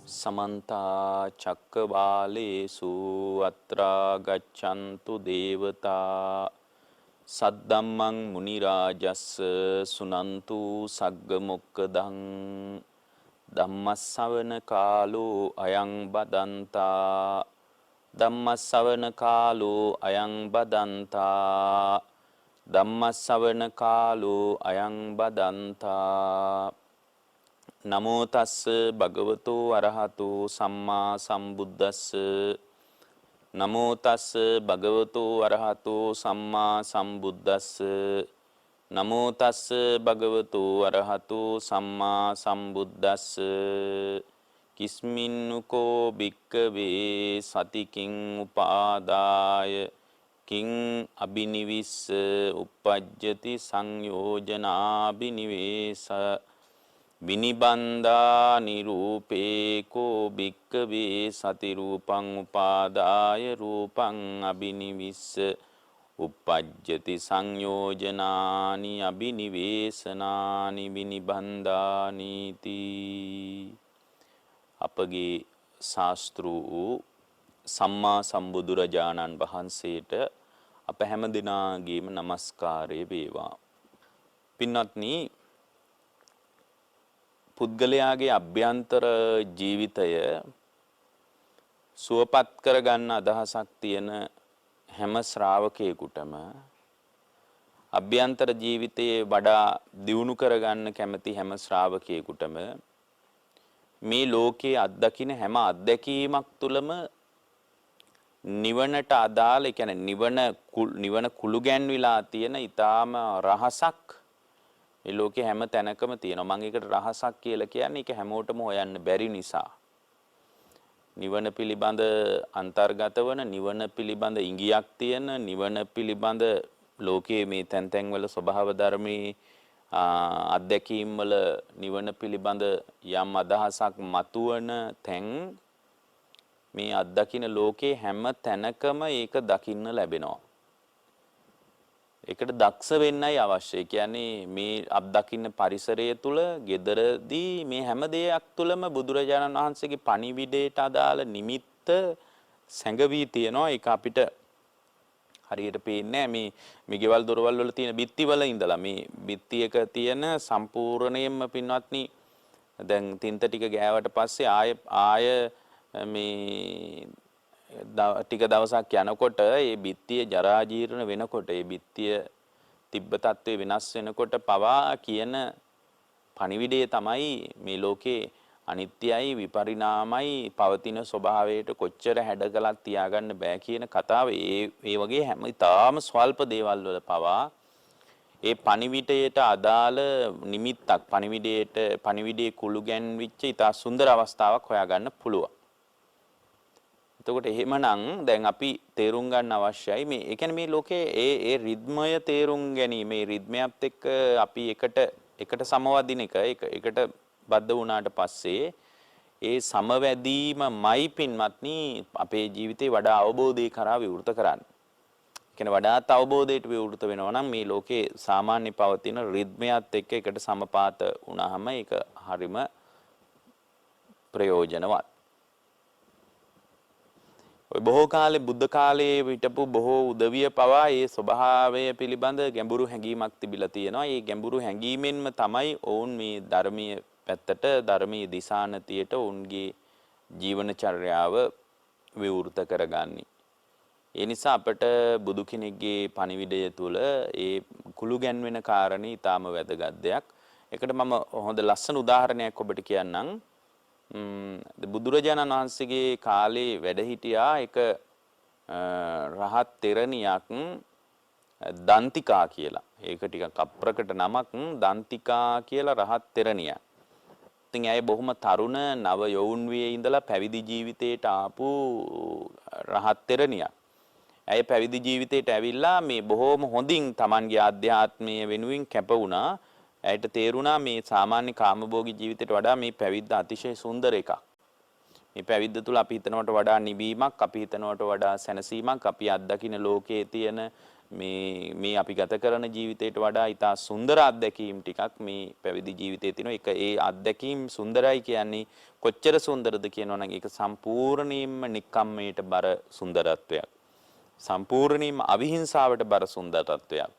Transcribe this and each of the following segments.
समन्ता चक्कवालेषु अत्रा गच्छन्तु देवता सद्धम्मं मुनिराजस्स सुनन्तु सग्गमुक्कदं ධම්මස්සවන කාලෝ අයං බදන්තා ධම්මස්සවන කාලෝ අයං බදන්තා ධම්මස්සවන කාලෝ අයං බදන්තා නමෝ තස්ස භගවතු අරහතු සම්මා සම්බුද්දස්ස නමෝ තස්ස භගවතු අරහතු සම්මා සම්බුද්දස්ස නමෝ තස්ස භගවතු අරහතු සම්මා සම්බුද්දස්ස කිස්මින්නුකෝ භික්කවේ සතිකින් උපාදාය කිං අබිනිවිස්ස uppajjati සංයෝජනාබිනිවේස විනිබන්ධා නිරූපේකෝ භික්කවේ සති රූපං උපාදාය රූපං අබිනිවිස්ස uppajjati සංයෝජනානි අබිනිවේසනානි විනිබන්ධානි තී. අපගේ ශාස්ත්‍රු සම්මා සම්බුදුරජාණන් වහන්සේට අප හැම දිනාගේම নমස්කාරය වේවා. පින්වත්නි, පුද්ගලයාගේ අභ්‍යන්තර ජීවිතය සුවපත් කරගන්න අදහසක් තියෙන හැම ශ්‍රාවකයෙකුටම අභ්‍යන්තර ජීවිතයේ වඩා දියුණු කරගන්න කැමති හැම ශ්‍රාවකයෙකුටම මේ ලෝකයේ අත්දකින්න හැම අත්දැකීමක් තුළම නිවනට අදාළ, ඒ කියන්නේ නිවන කුළු ගැන්විලා තියෙන ඊටාම රහසක් මේ ලෝකේ හැම තැනකම තියෙනවා. මම ඒකට රහසක් කියලා කියන්නේ ඒක හැමෝටම හොයන්න බැරි නිසා. නිවන පිළිබඳ අන්තර්ගත වන, නිවන පිළිබඳ ඉඟියක් තියෙන, නිවන පිළිබඳ ලෝකයේ මේ තැන් තැන්වල ස්වභාව ධර්මී අධ්‍යක්ීම් වල නිවන පිළිබඳ යම් අදහසක් මතුවන තැන් මේ අත්දකින්න ලෝකේ හැම තැනකම ඒක දකින්න ලැබෙනවා. ඒකට දක්ෂ වෙන්නයි අවශ්‍ය. කියන්නේ මේ අත්දකින්න පරිසරය තුල, gedaradii මේ හැම දෙයක් තුලම බුදුරජාණන් වහන්සේගේ පණිවිඩයට අදාළ නිමිත්ත සැඟවී තියෙනවා. ඒක අපිට හරියට පේන්නේ නැහැ. මේ ගෙවල් දොරවල් වල තියෙන බිත්ති වල ඉඳලා මේ බිත්තියක තියෙන සම්පූර්ණයෙන්ම පින්වත්නි දැන් තින්ත ටික ගෑවට පස්සේ ආය මේ ටික දවසක් යනකොට ඒ බිත්තිය ජරා ජීර්ණ වෙනකොට, ඒ බිත්තිය තිබ්බ තත්ත්වය වෙනස් වෙනකොට පවා කියන පණිවිඩය තමයි මේ ලෝකේ අනිත්‍යයි, විපරිණාමයි, පවතින ස්වභාවයට කොච්චර හැඩ කළත් තියාගන්න බෑ කියන කතාව. ඒ වගේ හැම ඉතාම ස්වල්ප දේවල් වල පවා ඒ පණිවිඩයට අදාළ නිමිත්තක්, පණිවිඩයේ කුළු ගැන්විච්ච ඉතා සුන්දර අවස්ථාවක් හොයාගන්න පුළුවන්. එතකොට එහෙමනම් දැන් අපි තේරුම් ගන්න අවශ්‍යයි මේ, ඒ කියන්නේ මේ ලෝකයේ ඒ රිද්මය තේරුම් ගැනීම, මේ රිද්මයත් එක්ක අපි එකට සමවදින එකට බද්ධ වුණාට පස්සේ ඒ සමවැදීමයි පින්වත්නි අපේ ජීවිතේ වඩා අවබෝධය කරා විවෘත කරන්නේ. ඒ කියන්නේ වඩාත් අවබෝධයට විවෘත වෙනවා නම් මේ ලෝකේ සාමාන්‍ය පවතින රිද්මයත් එක්ක එකට සමපාත වුණාම ඒක හරිම ප්‍රයෝජනවත්. ඔය බොහෝ කාලේ බුද්ධ කාලයේ හිටපු බොහෝ උදවිය පවා ඒ ස්වභාවය පිළිබඳ ගැඹුරු හැඟීමක් තිබිලා තියෙනවා. ඒ ගැඹුරු හැඟීමෙන්ම තමයි ඔවුන් මේ ධර්මීය පැත්තට, ධර්මීය දිශානතියට ඔවුන්ගේ ජීවනචර්යාව විවෘත කරගන්නේ. ඒ නිසා අපට බුදු කෙනෙක්ගේ පණිවිඩය තුළ ඒ කුළු ගැන්වෙන කාරණේ ඊටාම වැදගත් දෙයක්. ඒකට මම හොඳ ලස්සන උදාහරණයක් ඔබට කියන්නම්. බුදුරජාණන් වහන්සේගේ කාලේ වැඩ හිටියා එක රහත් තෙරණියක් දන්තිකා කියලා. ඒක ටිකක් අප්‍රකට නමක්, දන්තිකා කියලා රහත් තෙරණියක්. ඉතින් ඇය බොහොම තරුණ නව යෞවන වියේ ඉඳලා පැවිදි ජීවිතයට ආපු රහත් තෙරණියක්. ඇය පැවිදි ජීවිතයට ඇවිල්ලා මේ බොහොම හොඳින් Tamanගේ ආධ්‍යාත්මීය වෙනුවෙන් කැප වුණා. ඇයට තේරුණා මේ සාමාන්‍ය කාමභෝගී ජීවිතයට වඩා මේ පැවිද්ද අතිශය සුන්දර එකක්. මේ පැවිද්ද තුල අපි හිතනවට වඩා නිවීමක්, අපි හිතනවට වඩා සැනසීමක්, අපි අත්දකින්න ලෝකයේ තියෙන මේ අපි ගත කරන ජීවිතයට වඩා ඉතා සුන්දර අත්දැකීම් ටිකක් මේ පැවිදි ජීවිතයේ තියෙනවා. ඒක ඒ අත්දැකීම් සුන්දරයි කියන්නේ කොච්චර සුන්දරද කියනවනම් ඒක සම්පූර්ණයෙන්ම නික්කම්මයට බර සුන්දරත්වයක්. සම්පූර්ණයෙන්ම අවිහිංසාවට බර සුන්දරත්වයක්.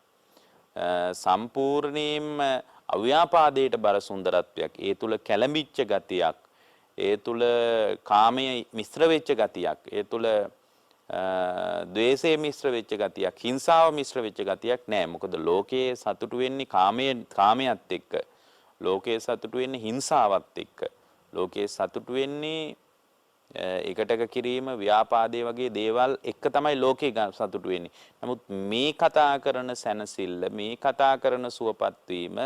සම්පූර්ණයෙන්ම අව්‍යාපාදයට බර සුන්දරත්වයක්. ඒ තුල කැළඹිච්ච ගතියක්. ඒ තුල කාමයේ මිශ්‍ර වෙච්ච ගතියක්. ඒ තුල ද්වේෂයේ මිශ්‍ර වෙච්ච ගතියක්, හිංසාව මිශ්‍ර වෙච්ච ගතියක් නෑ. මොකද ලෝකයේ සතුටු වෙන්නේ කාමයට එක්ක. ලෝකයේ සතුටු වෙන්නේ හිංසාවත් එක්ක. ලෝකයේ සතුටු වෙන්නේ එකටක කිරීම, ව්‍යාපාදේ වගේ දේවල් එක්ක තමයි ලෝකේ සතුටු වෙන්නේ. නමුත් මේ කතා කරන සැනසෙල්ල, මේ කතා කරන සුවපත් වීම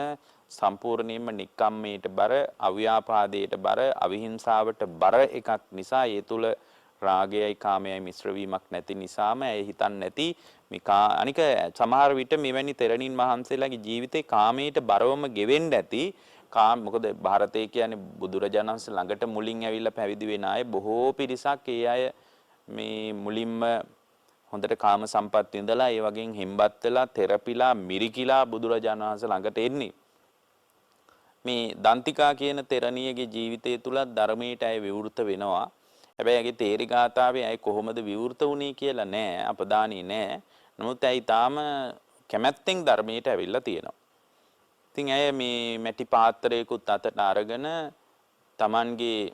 සම්පූර්ණයෙන්ම නික්කම්මයට බර, අව්‍යාපාදයට බර, අවිහිංසාවට බර එකක් නිසා ඒ තුල රාගයයි කාමයයි මිශ්‍ර වීමක් නැති නිසාම ඇය හිතන්නේ නැති අනික සමහර විට මෙවැනි තෙරණින් වහන්සේලාගේ ජීවිතේ කාමයට බරවම ගෙවෙන්න ඇති. මොකද ಭಾರತයේ කියන්නේ බුදුරජාණන් වහන්සේ ළඟට මුලින් ඇවිල්ලා පැවිදි වෙන අය බොහෝ පිරිසක් ඒ අය මේ මුලින්ම හොඳට කාම සම්පත් විඳලා ඒ වගේන් හෙම්බත් වෙලා තෙරපිලා මිරිකිලා බුදුරජාණන් වහන්සේ ළඟට එන්නේ. මේ දන්තිකා කියන තෙරණියගේ ජීවිතය තුල ධර්මයට ඇය විවෘත වෙනවා. හැබැයි ඇගේ තේරි ගාථාවේ ඇයි කොහොමද විවෘත වුනේ කියලා නෑ, අපදානේ නෑ. නමුත් ඇයි තාම කැමැත්තෙන් ධර්මයට ඇවිල්ලා තියෙනවා. ඉතින් ඇය මේ මැටි පාත්‍රයකුත් අතට අරගෙන Tamanගේ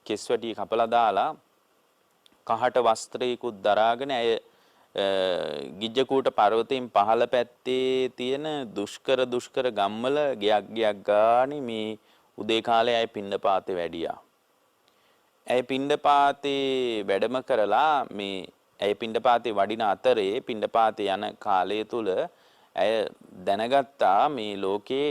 කෙස්වැටි කපලා දාලා කහට වස්ත්‍රයකුත් දරාගෙන ඇය ගිජ්ජකූට පර්වතයෙන් පහළ පැත්තේ තියෙන දුෂ්කර ගම්වල ගයක් ගානේ මේ උදේ කාලේ ඇය පිණ්ඩපාතේ වැඩියා. ඇය පිණ්ඩපාතේ වැඩම කරලා මේ ඇය පිණ්ඩපාතේ වඩින අතරේ පිණ්ඩපාතේ යන කාලය තුල ඇය දැනගත්තා මේ ලෝකේ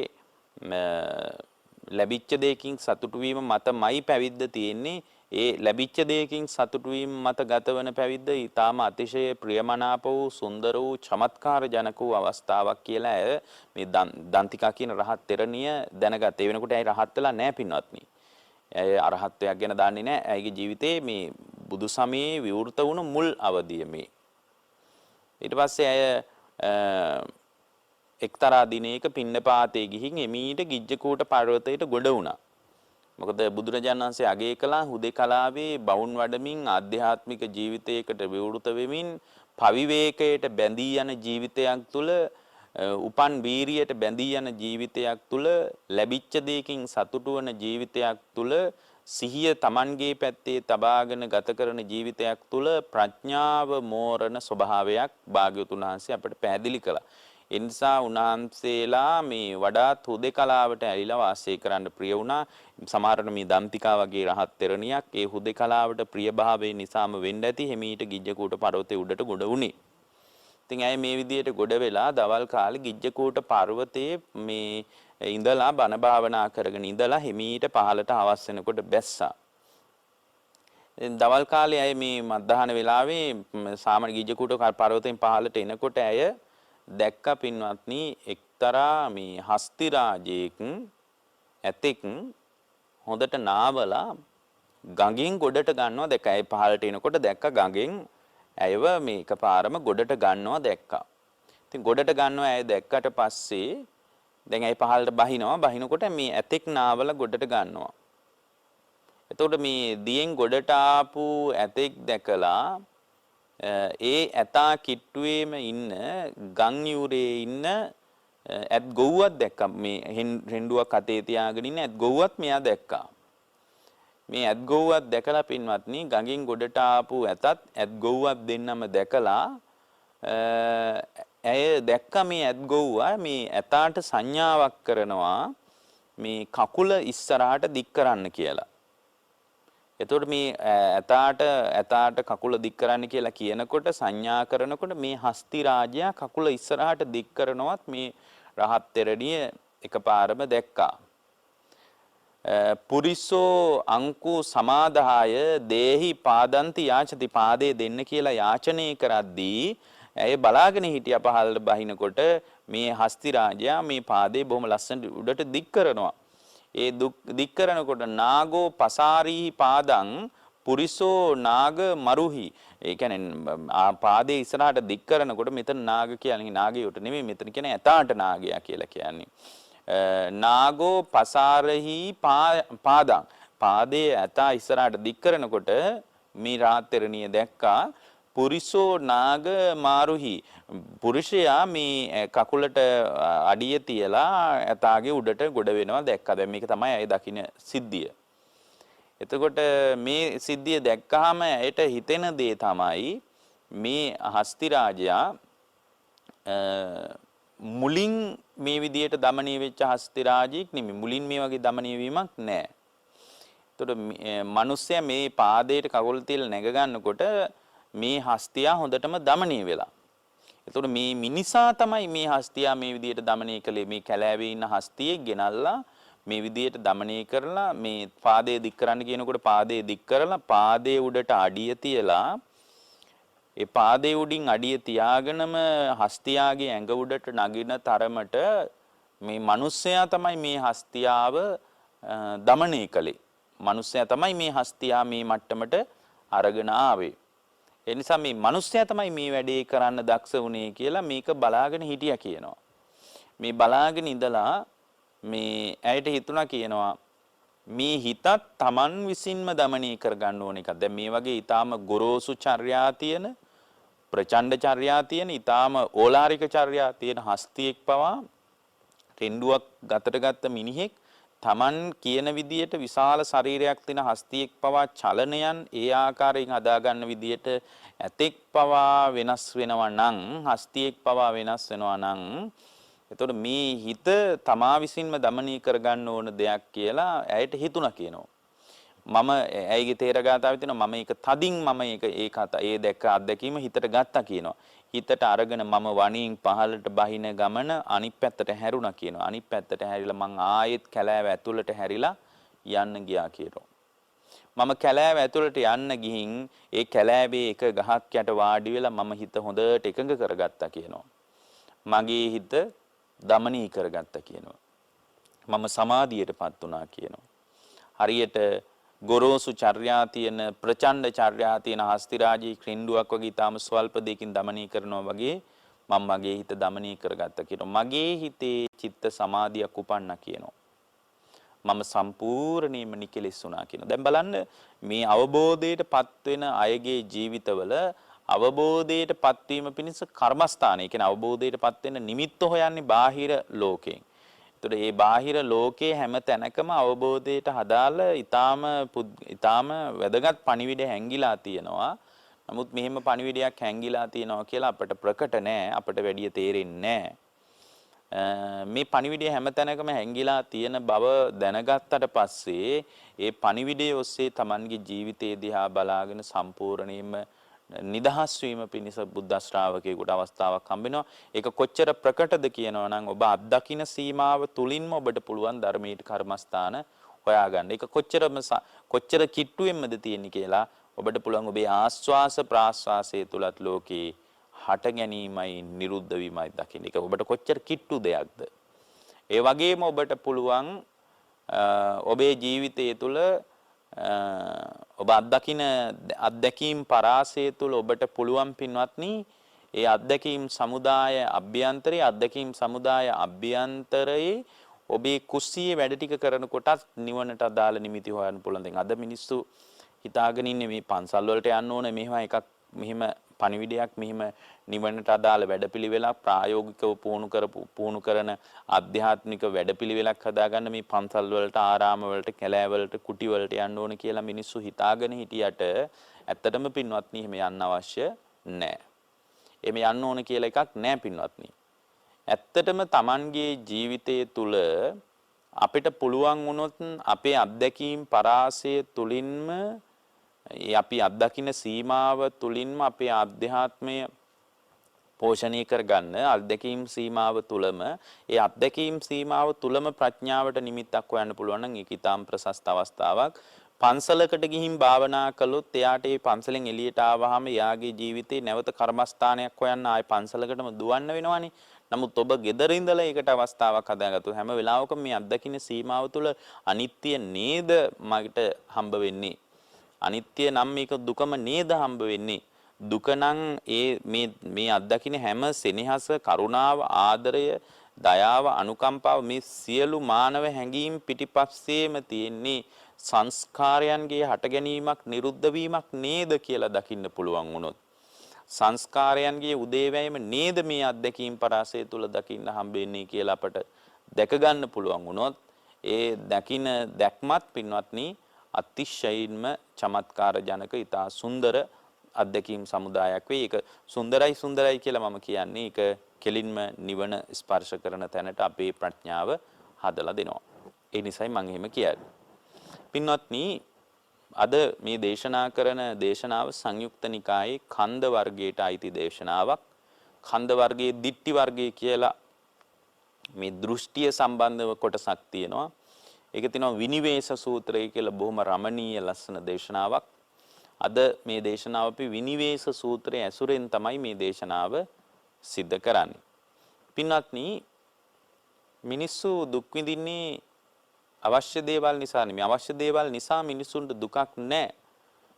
ලැබිච්ච දෙයකින් සතුටු වීම මතමයි පැවිද්ද තියෙන්නේ. ඒ ලැබිච්ච දෙයකින් සතුටු වීම මත ගතවන පැවිද්ද ඊටාම අතිශය ප්‍රියමනාප වූ සුන්දර වූ චමත්කාර ජනක වූ අවස්ථාවක් කියලා ඇය මේ දන්තිකා කියන රහත් තෙරණිය දැනගත්තා. ඒ වෙනකොට ඇය රහත් වෙලා නැහැ පින්වත්නි. ඇය අරහත්ත්වයක් ගැන දන්නේ නැහැ. ඇයගේ ජීවිතේ මේ බුදු සමයේ විවෘත වුණු මුල් අවධිය මේ. ඊට පස්සේ ඇය එක්තරා දිනයක පිණ්ඩපාතේ ගිහින් එමීට ගිජ්ජකූට පර්වතයට ගොඩ වුණා. මොකද බුදුරජාණන් වහන්සේ අගය කළා හුදේකලාවේ බවුන් වඩමින් ආධ්‍යාත්මික ජීවිතයකට විවෘත වෙමින් පවිවේකයට බැඳී යන ජීවිතයක් තුළ උපන් වීරියට බැඳී යන ජීවිතයක් තුළ ලැබිච්ච දෙයකින් සතුටු වන ජීවිතයක් තුළ සිහිය Tamanගේ පැත්තේ තබාගෙන ගත කරන ජීවිතයක් තුළ ප්‍රඥාව මෝරණ ස්වභාවයක් භාග්‍යවතුන් වහන්සේ අපට පැහැදිලි කළා. ඒ නිසා උන්වහන්සේලා මේ වඩාත් හුදේකලාවට ඇලිලා වාසය කරන්න ප්‍රිය වුණා. සමහරවිට මේ දන්තිකා වගේ රහත් තෙරණියක් ඒ හුදේකලාවට ප්‍රියභාවයෙන් නිසාම වෙන්න ඇති හිමීට ගිජ්ජකූට පර්වතයේ උඩට ගොඩ වුණේ. ඉතින් ඇය මේ විදියට ගොඩ වෙලා දවල් කාලේ ගිජ්ජකූට පර්වතයේ මේ ඉඳලා බණ භාවනා කරගෙන ඉඳලා හිමීට පහළට හවස් වෙනකොට බැස්සා. දවල් කාලේ ඇය මේ මධ්‍යහන වෙලාවේ සාමාන්‍ය ගිජ්ජකූට පර්වතයෙන් පහළට එනකොට ඇය දැක්ක පින්වත්නි එක්තරා මේ හස්ති රාජයෙක් ඇතෙක් හොඳට නාවලා ගඟෙන් ගොඩට ගන්නවා දැක්කා. ඒ පහළට එනකොට දැක්ක ගඟෙන් ඇයව මේ එකපාරම ගොඩට ගන්නවා දැක්කා. ඉතින් ගොඩට ගන්නවා ඇය දැක්කට පස්සේ දැන් ඇය පහළට බහිනකොට මේ ඇතෙක් නාවලා ගොඩට ගන්නවා. එතකොට මේ දියෙන් ගොඩට ආපු ඇතෙක් දැකලා ඒ ඇතා කිට්ටුවේම ඉන්න ගම් යූරේ ඉන්න ඇත් ගොව්වක් දැක්කා. මේ හෙන්ඩුවක් අතේ තියාගෙන ඉන්න ඇත් ගොව්වත් මෙයා දැක්කා. මේ ඇත් ගොව්වක් දැකලා පින්වත්නි ගඟින් ගොඩට ආපු ඇතත් ඇත් ගොව්වක් දෙන්නම දැකලා ඇය දැක්ක මේ ඇත් ගොව්වා මේ ඇතාට සංඥාවක් කරනවා මේ කකුල ඉස්සරහට දික් කරන්න කියලා. එතකොට මේ ඇතාට කකුල දික් කරන්න කියලා කියනකොට සංඥා කරනකොට මේ හස්ති රාජයා කකුල ඉස්සරහට දික් කරනවත් මේ රහත් තෙරණිය එකපාරම දැක්කා. පුරිසෝ අංකු සමාදාය දේහි පාදන්ති යාචති පාදේ දෙන්න කියලා යාචනය කරද්දී ඇය බලාගෙන හිටියා පහළට බහිනකොට මේ හස්ති රාජයා මේ පාදේ බොහොම ලස්සනට උඩට දික් කරනවා. ඒ දික් කරනකොට නාගෝ පසාරීහි පාදං පුරිසෝ නාග මරුහි. ඒ කියන්නේ පාදයේ ඉස්සරහට දික් කරනකොට මෙතන නාග කියන්නේ නාගයට නෙමෙයි මෙතන කියන්නේ ඇතාට නාගයා කියලා කියන්නේ. නාගෝ පසාරහි පාදං. පාදයේ ඇතා ඉස්සරහට දික් කරනකොට මේ රාත්තරණිය දැක්කා පුරිසෝ නාග මාරුහි. පුරුෂයා මේ කකුලට අඩිය තියලා ඇතාගේ උඩට ගොඩ වෙනවා දැක්කා. දැන් මේක තමයි අය දකින්න සිද්ධිය. එතකොට මේ සිද්ධිය දැක්කහම ඇයට හිතෙන දේ තමයි මේ හස්ති රාජයා මුලින් මේ විදියට দমনය වෙච්ච හස්ති රාජෙක් නෙමෙයි. මුලින් මේ වගේ দমনය වීමක් නැහැ. එතකොට මිනිස්සයා මේ පාදයට කකුල තියලා නැග ගන්නකොට මේ හස්තියා හොඳටම দমনය වෙලා. එතකොට මේ මිනිසා තමයි මේ හස්තියා මේ විදියට দমনය කළේ. මේ කැලෑවේ ඉන්න හස්තියෙක් ගෙනල්ලා මේ විදියට দমনය කරලා මේ පාදයේ දික් කරන්න කියනකොට පාදයේ දික් කරලා පාදයේ උඩට අඩිය තියලා ඒ පාදයේ උඩින් අඩිය තියාගෙනම හස්තියාගේ ඇඟ උඩට නගින තරමට මේ මිනිස්සයා තමයි මේ හස්තියාව দমনය කළේ. මිනිස්සයා තමයි මේ හස්තියා මේ මට්ටමට අරගෙන ආවේ. ඒ නිසා මේ මිනිස්සයා තමයි මේ වැඩේ කරන්න දක්ෂ වුණේ කියලා මේක බලාගෙන හිටියා කියනවා. මේ බලාගෙන ඉඳලා මේ ඇයට හිතුණා කියනවා මේ හිතත් Taman විසින්ම দমনය කරගන්න ඕන එකක්. දැන් මේ වගේ ඊටාම ගොරෝසු චර්යා තියෙන ප්‍රචණ්ඩ චර්යා තියෙන ඊටාම ඕලාරික චර්යා තියෙන හස්තියෙක් පවා රෙන්ඩුවක් ගතට ගත්ත මිනිහෙක් Taman කියන විදියට විශාල ශරීරයක් තියෙන හස්තියෙක් පවා චලනයන් ඒ ආකාරයෙන් හදා ගන්න විදියට ඇතෙක් පවා වෙනස් වෙනවා නම් හස්තියෙක් පවා වෙනස් වෙනවා නම් එතකොට මේ හිත තමා විසින්ම দমনය කරගන්න ඕන දෙයක් කියලා ඇයට හිතුණා කියනවා. මම ඇයිගේ තේරගතාවේ තියෙනවා මම ඒක තදින් මම ඒ දැක්ක අත්දැකීම හිතට ගත්තා කියනවා. හිතට අරගෙන මම වණින් පහළට බහින ගමන අනිත් පැත්තට හැරුණා කියනවා. අනිත් පැත්තට හැරිලා මං ආයෙත් කැලෑව ඇතුළට හැරිලා යන්න ගියා කියනවා. මම කැලෑව ඇතුළට යන්න ගිහින් ඒ කැලෑවේ එක ගහක් යට වාඩි වෙලා මම හිත හොඳට එකඟ කරගත්තා කියනවා. මගේ හිත দমনී කරගත්තා කියනවා. මම සමාධියටපත් වුණා කියනවා. හරියට ගොරෝසු චර්යා තියෙන ප්‍රචණ්ඩ චර්යා තියෙන හස්ති රාජී ක්‍රින්ඩුවක් වගේ ඊටාම ස්වල්ප දෙකින් দমনී කරනවා වගේ මම මගේ හිත দমনී කරගත්තා කියනවා. මගේ හිතේ චිත්ත සමාධියක් උපන්නා කියනවා. මම සම්පූර්ණයෙන්ම නිකලෙස් වුණා කියනවා. දැන් බලන්න මේ අවබෝධයටපත් වෙන අයගේ ජීවිතවල අවබෝධයටපත් වීම පිණිස කර්මස්ථාන. ඒ කියන්නේ අවබෝධයටපත් වෙන නිමිත්ත හොයන්නේ බාහිර ලෝකයෙන්. ඒතකොට මේ බාහිර ලෝකයේ හැම තැනකම අවබෝධයට හදාළ ඊටාම වැදගත් පණිවිඩ හැංගිලා තියෙනවා. නමුත් මෙහෙම පණිවිඩයක් හැංගිලා තියෙනවා කියලා අපට ප්‍රකට නෑ. අපට වැඩි තේරෙන්නේ නෑ. මේ පණිවිඩය හැම තැනකම හැංගිලා තියෙන බව දැනගත්තට පස්සේ ඒ පණිවිඩය ඔස්සේ Tamanගේ ජීවිතය දිහා බලාගෙන සම්පූර්ණයෙන්ම නිදහස් වීම පිණිස බුද්ධ ශ්‍රාවකයෙකුට අවස්ථාවක් හම්බ වෙනවා. ඒක කොච්චර ප්‍රකටද කියනවා නම් ඔබ අත්දකින්න සීමාව තුලින්ම ඔබට පුළුවන් ධර්මීය කර්මස්ථාන හොයාගන්න. ඒක කොච්චර කිට්ටුවෙන්මද තියෙන්නේ කියලා ඔබට පුළුවන් ඔබේ ආස්වාස ප්‍රාස්වාසයේ තුලත් ලෝකේ හට ගැනීමයි නිරුද්ධ වීමයි දකින්න. ඒක ඔබට කොච්චර කිට්ටු දෙයක්ද? ඒ වගේම ඔබට පුළුවන් ඔබේ ජීවිතය තුළ ඔබ අත්දැකීම් පරාසය තුළ ඔබට පුළුවන් පින්වත්නි ඒ අත්දැකීම් සමුදාය අභ්‍යන්තරයේ ඔබේ කුස්සියේ වැඩ ටික කරනකොටත් නිවනට අදාළ නිමිති හොයන්න පුළුවන්. දැන් අද මිනිස්සු හිතාගෙන ඉන්නේ මේ පන්සල් වලට යන්න ඕනේ මෙහෙම පණිවිඩයක් මෙහෙම නිවනට අදාළ වැඩපිළිවෙලක් ප්‍රායෝගිකව පුහුණු කරන ආධ්‍යාත්මික වැඩපිළිවෙලක් හදාගන්න මේ පන්සල් වලට ආරාම වලට කැලෑ වලට කුටි වලට යන්න ඕන කියලා මිනිස්සු හිතාගෙන හිටියට ඇත්තටම පින්වත්නි එහෙම යන්න අවශ්‍ය නැහැ. එහෙම යන්න ඕන කියලා එකක් නැහැ පින්වත්නි. ඇත්තටම Tamanගේ ජීවිතයේ තුල අපිට පුළුවන් වුණොත් අපේ අත්දැකීම් පරාසය තුලින්ම අපි අත්දකින්න සීමාව තුලින්ම අපේ ආධ්‍යාත්මය පෝෂණය කරගන්න අත්දැකීම් සීමාව තුලම ඒ අත්දැකීම් සීමාව තුලම ප්‍රඥාවට නිමිත්තක් හොයන්න පුළුවන් නම් ඒක ඊටාම් ප්‍රශස්ත අවස්ථාවක්. පන්සලකට ගිහින් භාවනා කළොත් එයාට ඒ පන්සලෙන් එළියට ආවහම එයාගේ ජීවිතේ නැවත කර්මස්ථානයක් හොයන්න ආයේ පන්සලකටම දුවන්න වෙනවනේ. නමුත් ඔබ ගෙදර ඉඳලා ඒකට අවස්ථාවක් හදාගත්තොත් හැම වෙලාවකම මේ අත්දකින්න සීමාව තුල අනිත්‍ය නේද මට හම්බ වෙන්නේ. අනිත්‍ය නම් මේක දුකම නේද හම්බ වෙන්නේ. දුක නම් මේ අත්දකින්න හැම සෙනෙහස, කරුණාව, ආදරය, දයාව, අනුකම්පාව මේ සියලු මානව හැඟීම් පිටිපස්සේම තියෙන්නේ සංස්කාරයන්ගේ හට ගැනීමක්, නිරුද්ධ වීමක් නේද කියලා දකින්න පුළුවන් වුණොත්, සංස්කාරයන්ගේ උදේවැයම නේද මේ අත්දැකීම් පරාසය තුල දකින්න හම්බෙන්නේ කියලා අපට දැක ගන්න පුළුවන් වුණොත්, ඒ දකින්න දැක්මත් පින්වත්නි අතිශයින්ම චමත්කාර ජනක, ඊටා සුන්දර අත්දැකීම් සමුදායක් වෙයි. ඒක සුන්දරයි කියලා මම කියන්නේ ඒක කෙලින්ම නිවන ස්පර්ශ කරන තැනට අපේ ප්‍රඥාව හදලා දෙනවා. ඒ නිසයි මම එහෙම කියන්නේ. පින්වත්නි, අද මේ දේශනා කරන දේශනාව සංයුක්ත නිකායේ කන්ද වර්ගයට අයිති දේශනාවක්. කන්ද වර්ගයේ දිට්ටි වර්ගය කියලා මේ දෘෂ්ටිය සම්බන්ධව කොටසක් තියෙනවා. ඒක තියෙනවා විනිවේෂ සූත්‍රය කියලා බොහොම රමණීය ලස්සන දේශනාවක්. අද මේ දේශනාව අපි විනිවේෂ සූත්‍රයේ ඇසුරෙන් තමයි මේ දේශනාව සිද්ධ කරන්නේ. පින්වත්නි, මිනිස්සු දුක් විඳින්නේ අවශ්‍ය දේවල් නිසා නෙමෙයි. අවශ්‍ය දේවල් නිසා මිනිසුන්ට දුකක් නැහැ.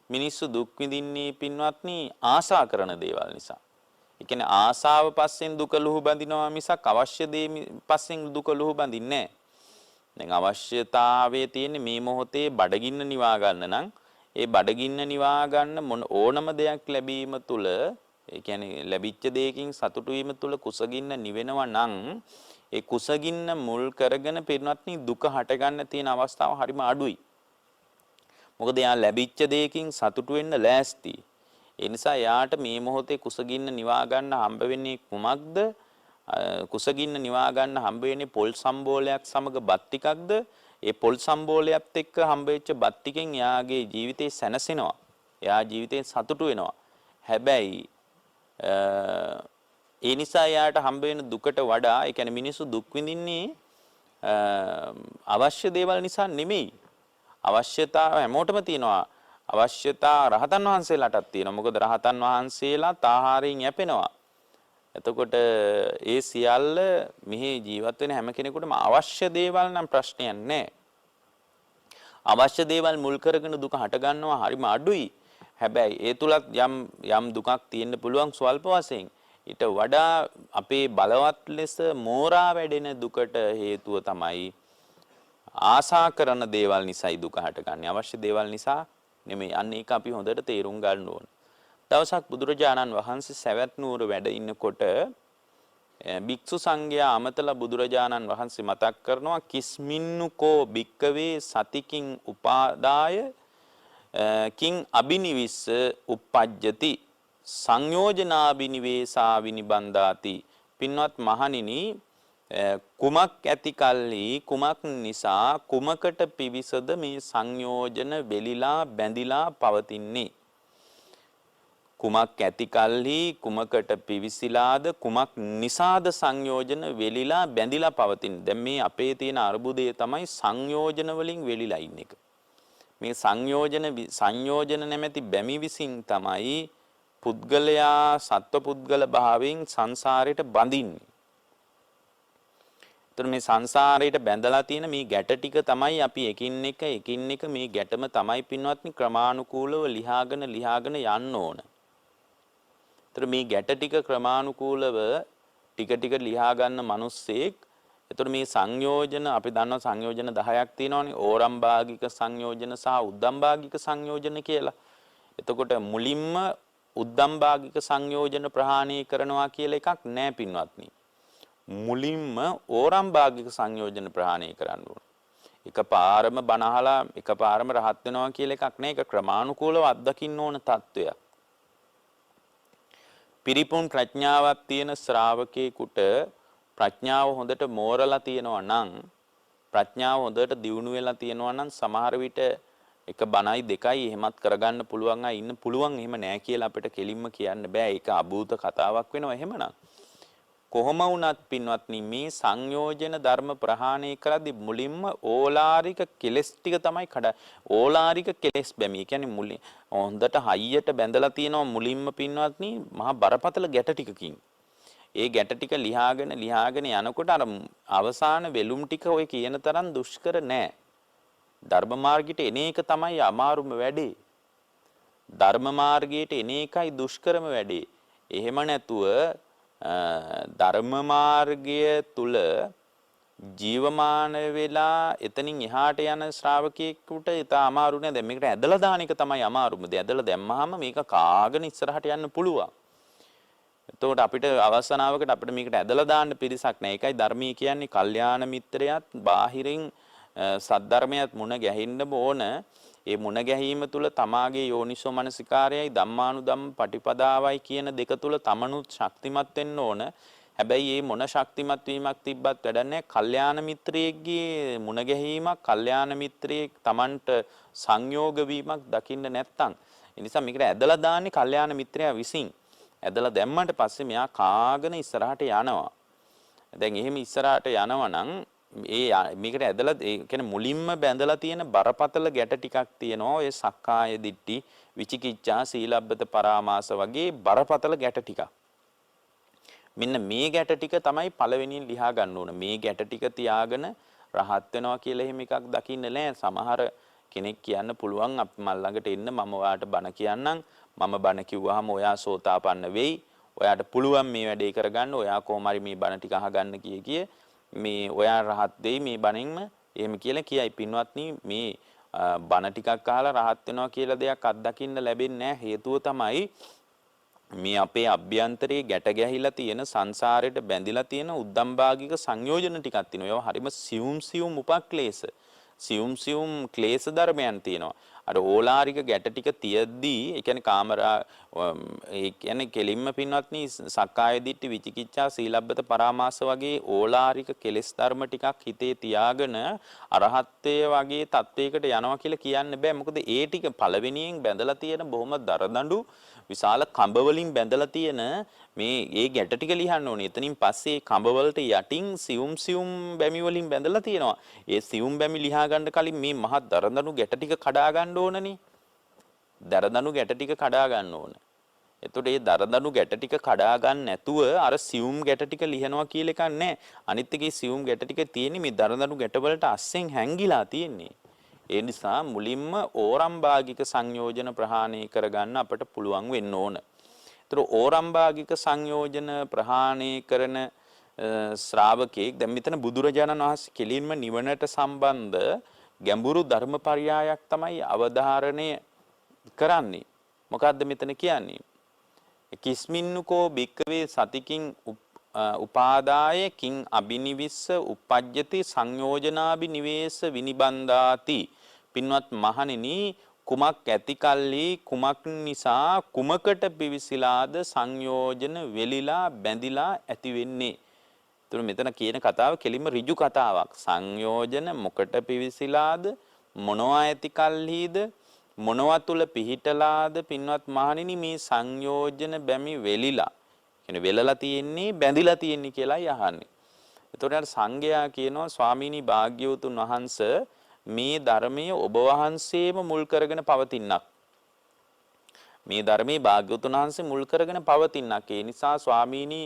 මිනිස්සු දුක් විඳින්නේ පින්වත්නි ආශා කරන දේවල් නිසා. ඒ කියන්නේ ආශාව පස්සෙන් දුක ලුහු බඳිනවා මිසක් අවශ්‍ය දේ පස්සෙන් දුක ලුහු බඳින්නේ නැහැ. දැන් අවශ්‍යතාවයේ තියෙන මේ මොහොතේ බඩගින්න නිවා ගන්න නම් ඒ බඩගින්න නිවා ගන්න ඕනම දෙයක් ලැබීම තුළ, ඒ කියන්නේ ලැබිච්ච දෙයකින් සතුටු වීම තුළ කුසගින්න නිවෙනවා නම් ඒ කුසගින්න මුල් කරගෙන පින්වත්නි දුක හට ගන්න තියෙන අවස්ථාව හරිම අඩුයි. මොකද එයා ලැබිච්ච දෙයකින් සතුටු වෙන්න ලෑස්ති. ඒ නිසා එයාට මේ මොහොතේ කුසගින්න නිවා ගන්න හම්බ වෙන්නේ කුමක්ද? කුසගින්න නිවා ගන්න හම්බ වෙන්නේ පොල් සම්බෝලයක් සමග බත් ටිකක්ද? ඒ පොල් සම්බෝලයත් එක්ක හම්බෙච්ච බත් ටිකෙන් එයාගේ ජීවිතේ සැනසෙනවා. එයා ජීවිතේ සතුටු වෙනවා. හැබැයි ඒ නිසා එයාට හම්බ වෙන දුකට වඩා, ඒ කියන්නේ මිනිස්සු දුක් විඳින්නේ අවශ්‍ය දේවල් නිසා නෙමෙයි. අවශ්‍යතාව හැමෝටම තියෙනවා. අවශ්‍යතා රහතන් වහන්සේලාටත් තියෙනවා. මොකද රහතන් වහන්සේලාත් ආහාරයෙන් යැපෙනවා. එතකොට ඒ සියල්ල මෙහි ජීවත් වෙන හැම කෙනෙකුටම අවශ්‍ය දේවල් නම් ප්‍රශ්නයක් නැහැ. අවශ්‍ය දේවල් මුල් කරගෙන දුක හට ගන්නවා හරිම අඩුයි. හැබැයි ඒ තුලත් යම් දුකක් තියෙන්න පුළුවන් ස්වල්ප වශයෙන්. ඊට වඩා අපේ බලවත් ලෙස මෝරා වැඩෙන දුකට හේතුව තමයි ආශා කරන දේවල් නිසායි දුක හටගන්නේ. අවශ්‍ය දේවල් නිසා නෙමෙයි. අන්න ඒක අපි හොඳට තේරුම් ගන්න ඕන. දවසක් බුදුරජාණන් වහන්සේ සවැත් නුවර වැඩ ඉන්නකොට භික්ෂු සංඝයා අමතලා බුදුරජාණන් වහන්සේ මතක් කරනවා කිස්මින්නුකෝ භික්කවේ සතිකින් උපාදාය කිං අබිනිවිස්ස uppajjati සංයෝජනාබිනිවේසා විනිබන්දාති. පින්වත් මහණෙනි, කුමක් ඇති කල්හි කුමක් නිසා කුමකට පිවිසද මේ සංයෝජන වෙලිලා බැඳිලා පවතින්නේ? කුමක් ඇති කල්හි කුමකට පිවිසිලාද කුමක් නිසාද සංයෝජන වෙලිලා බැඳිලා පවතින්නේ? දැන් මේ අපේ තියෙන අරුබුදය තමයි සංයෝජන වලින් වෙලිලා ඉන්න එක. මේ සංයෝජන නැමැති බැමි විසින් තමයි පුද්ගලයා සත්ව පුද්ගල භාවයෙන් සංසාරයට බඳින්නේ. ඒතර මේ සංසාරයට බැඳලා තියෙන මේ ගැට ටික තමයි අපි එකින් එක මේ ගැටම තමයි පින්වත්නි ක්‍රමානුකූලව ලියාගෙන යන්න ඕන. ඒතර මේ ගැට ටික ක්‍රමානුකූලව ටික ලියා ගන්න මිනිස්සෙක්, එතකොට මේ සංයෝජන අපි දන්නවා සංයෝජන 10ක් තියෙනවානේ. ඕරම්භාගික සංයෝජන සහ උද්දම්භාගික සංයෝජන කියලා. එතකොට මුලින්ම උද්දම්භාගික සංයෝජන ප්‍රහාණය කරනවා කියලා එකක් නැහැ පින්වත්නි. මුලින්ම ඕරම්භාගික සංයෝජන ප්‍රහාණය කරන්න ඕන. එකපාරම බනහලා එකපාරම රහත් වෙනවා කියලා එකක් නැහැ. ඒක ක්‍රමානුකූලව අත්දකින්න ඕන තත්වයක්. පිරිපුන් ප්‍රඥාවක් තියෙන ශ්‍රාවකේකට ප්‍රඥාව හොඳට මෝරලා තියෙනවා නම්, ප්‍රඥාව හොඳට දියුණු වෙලා තියෙනවා නම් සමහර විට එක බණයි දෙකයි එහෙමත් කරගන්න පුළුවන් අය ඉන්න පුළුවන්. එහෙම නෑ කියලා අපිට කෙලින්ම කියන්න බෑ. ඒක අභූත කතාවක් වෙනවා. එහෙමනම් කොහොම වුණත් පින්වත්නි, මේ සංයෝජන ධර්ම ප්‍රහාණය කරද්දී මුලින්ම ඕලාරික කෙලස් ටික තමයි ඕලාරික කෙලස් බැමි. කියන්නේ මුලින් හොඳට හයියට බැඳලා තියෙනවා මුලින්ම පින්වත්නි මහා බරපතල ගැට ටිකකින්. ඒ ගැට ටික ලියාගෙන යනකොට අර අවසාන වෙලුම් ටික ඔය කියන තරම් දුෂ්කර නෑ. ධර්ම මාර්ගයට එන එක තමයි අමාරුම වැඩේ. ධර්ම මාර්ගයට එන එකයි දුෂ්කරම වැඩේ. එහෙම නැතුව ධර්ම මාර්ගය තුල ජීවමාන වෙලා එතනින් එහාට යන ශ්‍රාවකයෙකුට ඒක අමාරු නෑ. දැන් මේකට ඇදලා දාන එක තමයි අමාරුම. ඇදලා දැම්මහම මේක කාගෙන ඉස්සරහට යන්න පුළුවන්. එතකොට අපිට අවසනාවකට අපිට මේකට ඇදලා දාන්න පිරිසක් නෑ. ඒකයි ධර්මයේ කියන්නේ කල්යාණ මිත්‍රයත් බාහිරින් සද්ධර්මයත් මුණ ගැහින්න ඕන. ඒ මුණ ගැහිම තුල තමාගේ යෝනිසෝ මනසිකාරයයි ධම්මානුධම්ම පටිපදාවයි කියන දෙක තුල තමනුත් ශක්තිමත් වෙන්න ඕන. හැබැයි මේ මොන ශක්තිමත් වීමක් තිබ්බත් වැඩක් නැහැ. කල්යාණ මිත්‍රයෙක්ගේ මුණ ගැහිමක්, කල්යාණ මිත්‍රයෙක් Tamanට සංයෝග වීමක් දකින්න නැත්තම්. ඒ නිසා මේකට ඇදලා දාන්නේ කල්යාණ මිත්‍රයා විසින්. ඇදලා දැම්මට පස්සේ මෙයා කාගෙන ඉස්සරහට යනවා. දැන් එහෙම ඉස්සරහට යනවා නම් මේකට ඇදලා ඒ කියන්නේ මුලින්ම බැඳලා තියෙන බරපතල ගැට ටිකක් තියෙනවා. ඔය සක්කාය දිට්ඨි, විචිකිච්ඡා, සීලබ්බත පරාමාස වගේ බරපතල ගැට ටිකක්. මෙන්න මේ ගැට ටික තමයි පළවෙනියෙන් ලියා ගන්න ඕන. මේ ගැට ටික තියාගෙන රහත් වෙනවා කියලා එහෙම එකක් දකින්න නෑ. සමහර කෙනෙක් කියන්න පුළුවන් මල් ළඟට එන්න මම ඔයාට බණ කියන්නම්. මම බණ කිව්වහම ඔයා සෝතාපන්න වෙයි. ඔයාට පුළුවන් මේ වැඩේ කරගන්න. ඔයා කොහොම හරි මේ බණ ටික අහගන්න කිය මේ ඔයා රහත් දෙයි මේ බණින්ම එහෙම කියලා කියයි. පින්වත්නි මේ බණ ටිකක් අහලා රහත් වෙනවා කියලා දෙයක් අත්දකින්න ලැබෙන්නේ නැහැ. හේතුව තමයි මේ අපේ අභ්‍යන්තරයේ ගැට ගැහිලා තියෙන සංසාරයට බැඳිලා තියෙන උද්දම්භාගික සංයෝජන ටිකක් තියෙනවා. ඒවා හරිම සියුම් උපක්ලේශ. සියුම් ක්ලේශ ධර්මයන් තියෙනවා. අර ඕලාරික ගැට ටික තියද්දී ඒ කියන්නේ කාමරා ඒ කියන්නේ කෙලින්ම පින්වත්නි සක්කාය දිට්ඨි විචිකිච්ඡා සීලබ්බත පරාමාස වගේ ඕලාරික කෙලෙස් ධර්ම ටිකක් හිතේ තියාගෙන අරහත්ත්වයේ වගේ තත්වයකට යනවා කියලා කියන්න බෑ. මොකද ඒ ටික පළවෙනියෙන් බැඳලා තියෙන බොහොම දරදඬු විශාල කඹ වලින් බැඳලා තියෙන මේ ඒ ගැට ටික ලියන්න ඕනේ. එතනින් පස්සේ කඹ වලට යටින් සියුම් බැමි වලින් බැඳලා තියෙනවා. ඒ සියුම් බැමි ලියා ගන්න කලින් මේ මහත් දරදඬු ගැට ටික කඩා ගන්න ඕනනේ. දරදඬු ගැට ටික කඩා ගන්න ඕන. එතකොට මේ දරදඬු ගැට ටික කඩා ගන්න නැතුව අර සියුම් ගැට ටික ලියනවා කියලා එකක් නැහැ. අනිත් එකේ සියුම් ගැට ටික තියෙන්නේ මේ දරදඬු ගැට වලට අස්සෙන් හැංගිලා තියෙන්නේ. ඒ නිසා මුලින්ම ඕරම්භාගික සංයෝජන ප්‍රහාණය කරගන්න අපට පුළුවන් වෙන්න ඕන. ඒතර ඕරම්භාගික සංයෝජන ප්‍රහාණය කරන ශ්‍රාවකෙක් දැන් මෙතන බුදුරජාණන් වහන්සේ කෙලින්ම නිවනට සම්බන්ධ ගැඹුරු ධර්මපරයයක් තමයි අවධාරණය කරන්නේ. මොකද්ද මෙතන කියන්නේ? කිස්මින්නුකෝ භික්කවේ සතිකින් උපාදාය කිං අබිනිවිස්ස uppajjati සංයෝජනාබි නිවේස විනිබන්දාති. පින්වත් මහණෙනි කුමක් ඇති කල්හි කුමක් නිසා කුමකට පිවිසිලාද සංයෝජන වෙලිලා බැඳිලා ඇති වෙන්නේ. එතකොට මෙතන කියන කතාව කෙලින්ම ඍජු කතාවක්. සංයෝජන මොකට පිවිසිලාද මොනවා ඇති කල්හිද මොනවා තුල පිහිටලාද පින්වත් මහණෙනි මේ සංයෝජන බැමි වෙලිලා කියන්නේ වෙලලා තියෙන්නේ බැඳිලා තියෙන්නේ කියලායි අහන්නේ. එතකොට සංඝයා කියනවා ස්වාමීනි භාග්‍යවතුන් වහන්සේ මේ ධර්මයේ ඔබ වහන්සේම මුල් කරගෙන පවතිනක්. මේ ධර්මයේ භාග්‍යවතුන් වහන්සේ මුල් කරගෙන පවතිනක්. ඒ නිසා ස්වාමීනි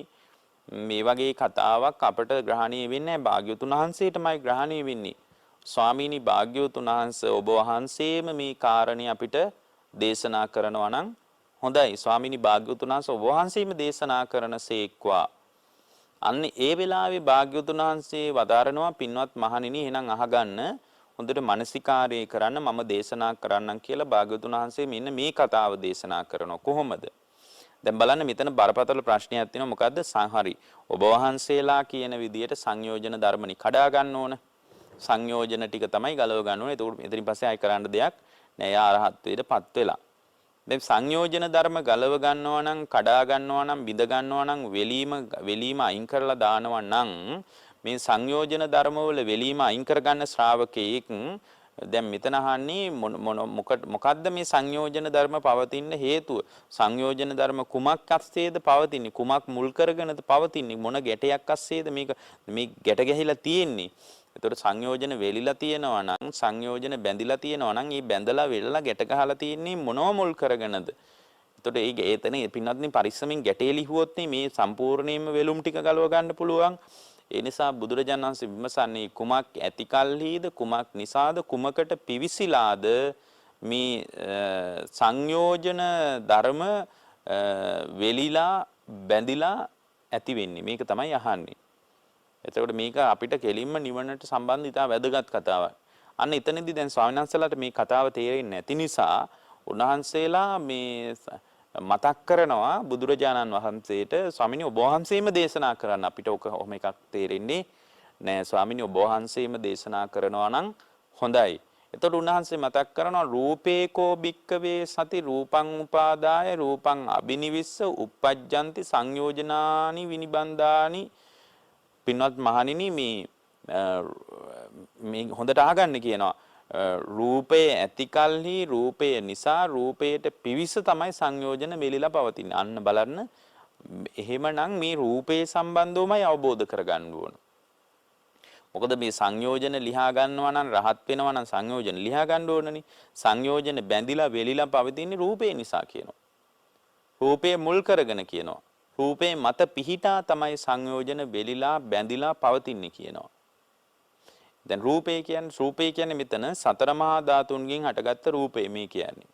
මේ වගේ කතාවක් අපට ග්‍රහණය වෙන්නේ නැහැ. භාග්‍යවතුන් වහන්සේටමයි ග්‍රහණය වෙන්නේ. ස්වාමීනි භාග්‍යවතුන් වහන්සේ ඔබ වහන්සේම මේ කාරණේ අපිට දේශනා කරනවා නම් හොඳයි. ස්වාමීනි භාග්‍යවතුන් වහන්සේ ඔබ වහන්සේම දේශනා කරනසේක්වා. අන්න ඒ වෙලාවේ භාග්‍යවතුන් වහන්සේ වදාරනවා පින්වත් මහණෙනි එහෙනම් අහගන්න හොඳට මනසිකාරය කරන්න මම දේශනා කරන්නම් කියලා භාග්‍යවතුන් වහන්සේ මෙන්න මේ කතාව දේශනා කරනවා. කොහොමද? දැන් බලන්න මෙතන බරපතල ප්‍රශ්නයක් තියෙනවා. මොකද්ද? සංහරි ඔබ වහන්සේලා කියන විදියට සංයෝජන ධර්මනි කඩා ගන්න ඕන. සංයෝජන ටික තමයි ගලව ගන්න ඕනේ. ඒක එතනින් පස්සේ ආයි කරන්න දෙයක් නෑ. යා අරහත්ත්වයටපත් වෙලා. දැන් සංයෝජන ධර්ම ගලව ගන්නවා නම් කඩා ගන්නවා නම් බිඳ ගන්නවා නම් වෙලීම අයින් කරලා දානවා නම් මේ සංයෝජන ධර්ම වල වෙලීම අයින් කර ගන්න ශ්‍රාවකෙක් දැන් මෙතන අහන්නේ මොකද්ද මේ සංයෝජන ධර්ම පවතින්න හේතුව? සංයෝජන ධර්ම කුමක් අස්සේද පවතින්නේ? කුමක් මුල් කරගෙනද පවතින්නේ? මොන ගැටයක් අස්සේද මේ ගැට ගැහිලා තියෙන්නේ? එතකොට සංයෝජන වෙලිලා තියෙනවා නම් සංයෝජන බැඳිලා තියෙනවා නම් මේ බැඳලා වෙලලා ගැට ගහලා තියෙන්නේ මොනව මුල් කරගෙනද? එතකොට ඒ එතන පින්වත්නි පරිස්සමින් ගැටේ ලිහුවොත් මේ සම්පූර්ණයෙන්ම වෙලුම් ටික ගලව ගන්න පුළුවන්. ඒ නිසා බුදුරජාණන් වහන්සේ විමසන්නේ කුමක් ඇති කල්හිද කුමක් නිසාද කුමකට පිවිසිලාද මේ සංයෝජන ධර්ම වෙලිලා බැඳිලා ඇති වෙන්නේ. මේක තමයි අහන්නේ. එතකොට මේක අපිට කෙලින්ම නිවනට සම්බන්ධ ඉතා වැදගත් කතාවක්. අන්න එතනදී දැන් ස්වාමීන් වහන්සේලාට මේ කතාව තේරෙන්නේ නැති නිසා උන්වහන්සේලා මේ මතක් කරනවා බුදුරජාණන් වහන්සේට ස්වාමීනි ඔබ වහන්සේම දේශනා කරන්න. අපිට ඔහොම එකක් තේරෙන්නේ නෑ ස්වාමීනි ඔබ වහන්සේම දේශනා කරනවා නම් හොඳයි. එතකොට උන්වහන්සේ මතක් කරනවා රූපේකෝ භික්කවේ සති රූපං උපාදාය රූපං අබිනිවිස්ස uppajjanti සංයෝජනානි විනිබන්ධානි. පින්වත් මහණෙනි මේ හොඳට අහගන්න කියනවා. රූපේ ඇතිකල්හි රූපය නිසා රූපයට පිවිස තමයි සංයෝජන මෙලිලා පවතින්නේ. අන්න බලන්න. එහෙමනම් මේ රූපේ සම්බන්ධවමයි අවබෝධ කරගන්න ඕන. මොකද මේ සංයෝජන ලියා ගන්නවා නම් රහත් වෙනවා නම් සංයෝජන ලියා ගන්න ඕනනේ. සංයෝජන බැඳිලා වෙලිලා පවතින්නේ රූපේ නිසා කියනවා. රූපේ මුල් කරගෙන කියනවා. රූපේ මත පිහිටා තමයි සංයෝජන වෙලිලා බැඳිලා පවතින්නේ කියනවා. දැන් රූපේ කියන්නේ මෙතන සතර මහා ධාතුන්ගෙන් හටගත්ත රූපේ මේ කියන්නේ.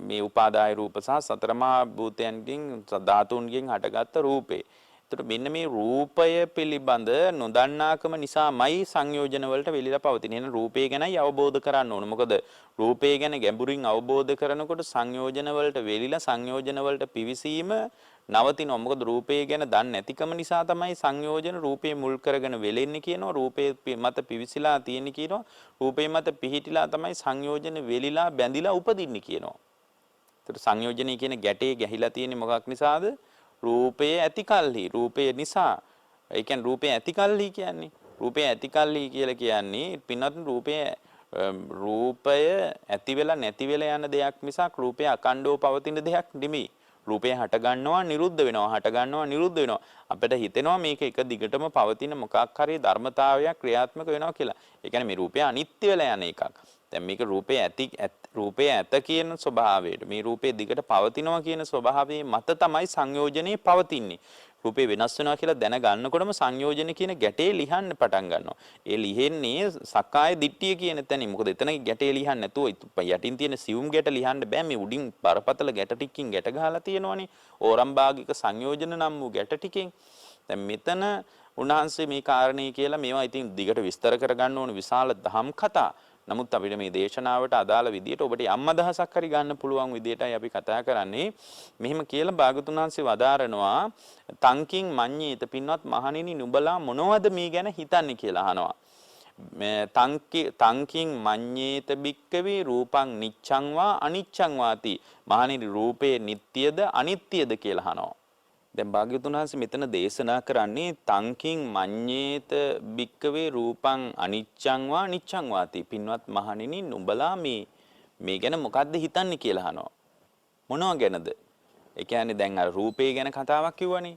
මේ උපාදාය රූප සහ සතර මහා භූතයන්ගෙන් ධාතුන්ගෙන් හටගත්ත රූපේ. එතකොට මෙන්න මේ රූපය පිළිබඳ නොදන්නාකම නිසාමයි සංයෝජන වලට වෙලිලා පවතින්නේ. එහෙනම් රූපය ගැනයි අවබෝධ කරන්න ඕන. මොකද රූපය ගැන ගැඹුරින් අවබෝධ කරනකොට සංයෝජන වලට වෙලිලා සංයෝජන වලට පිවිසීම නවතිනවා. මොකද රූපය ගැන දන්නේ නැතිකම නිසා තමයි සංයෝජන රූපේ මුල් කරගෙන වෙලෙන්නේ කියනවා. රූපේ මත පිවිසිලා තියෙන්නේ කියනවා. රූපේ මත පිහිටිලා තමයි සංයෝජන වෙලිලා බැඳිලා උපදින්නේ කියනවා. ඒතර සංයෝජනය කියන ගැටේ ගැහිලා තියෙන්නේ මොකක් නිසාද? රූපය ඇතිකල්හි රූපය නිසා. ඒ කියන්නේ රූපය ඇතිකල්හි කියන්නේ රූපය ඇතිකල්හි කියලා කියන්නේ පින්වත් රූපය ඇති වෙලා නැති වෙලා යන දෙයක් මිසක් රූපය අකණ්ඩව පවතින දෙයක් නෙමෙයි. රූපය හට ගන්නවා නිරුද්ධ වෙනවා හට ගන්නවා නිරුද්ධ වෙනවා. අපිට හිතෙනවා මේක එක දිගටම පවතින මොකක් හරි ධර්මතාවයක් ක්‍රියාත්මක වෙනවා කියලා. ඒ කියන්නේ මේ රූපය අනිත්‍ය වෙලා යන එකක්. දැන් මේක රූපේ ඇත කියන ස්වභාවයට මේ රූපේ දිගට පවතිනවා කියන ස්වභාවයේ මත තමයි සංයෝජනේ පවතින්නේ. රූපේ වෙනස් වෙනවා කියලා දැනගන්නකොටම සංයෝජන කියන ගැටේ ලිහන්න පටන් ගන්නවා. ඒ ලිහෙන්නේ සක්කාය දිට්ඨිය කියන තැනින්. මොකද එතන ගැටේ ලිහන්න නැතුව යටින් තියෙන සියුම් ගැට ලිහන්න බෑ. මේ උඩින් බරපතල ගැට ටිකකින් ගැට ගහලා තියෙනවනේ. ඕරම්භාගික සංයෝජන නම් වූ ගැට ටිකෙන්. දැන් මෙතන උන්වහන්සේ මේ කාරණේ කියලා මේවා ඉතින් දිගට විස්තර කරගන්න ඕන විශාල දහම් කතා. නමුත් අපිට මේ දේශනාවට අදාළ විදියට ඔබට යම් අදහසක් හරි ගන්න පුළුවන් විදියටයි අපි කතා කරන්නේ. මෙහෙම කියලා භාගතුන් වහන්සේ වදාරනවා තංකින් මඤ්ඤේත පින්වත් මහණෙනි නුඹලා මොනවද මේ ගැන හිතන්නේ කියලා අහනවා. තංකින් මඤ්ඤේත බික්කවේ රූපං නිච්ඡං වා අනිච්ඡං වාති. මහණෙනි රූපේ නිට්ටියද අනිත්‍යද කියලා අහනවා. දැන් භාග්‍යවතුන් වහන්සේ මෙතන දේශනා කරන්නේ තංකින් මඤ්ඤේත බික්කවේ රූපං අනිච්ඡං වා නිච්ඡං වාති. පින්වත් මහණෙනි නුඹලා මේ ගැන මොකද්ද හිතන්නේ කියලා අහනවා. මොනවා ගැනද? ඒ කියන්නේ දැන් අර රූපේ ගැන කතාවක් කිව්වනේ.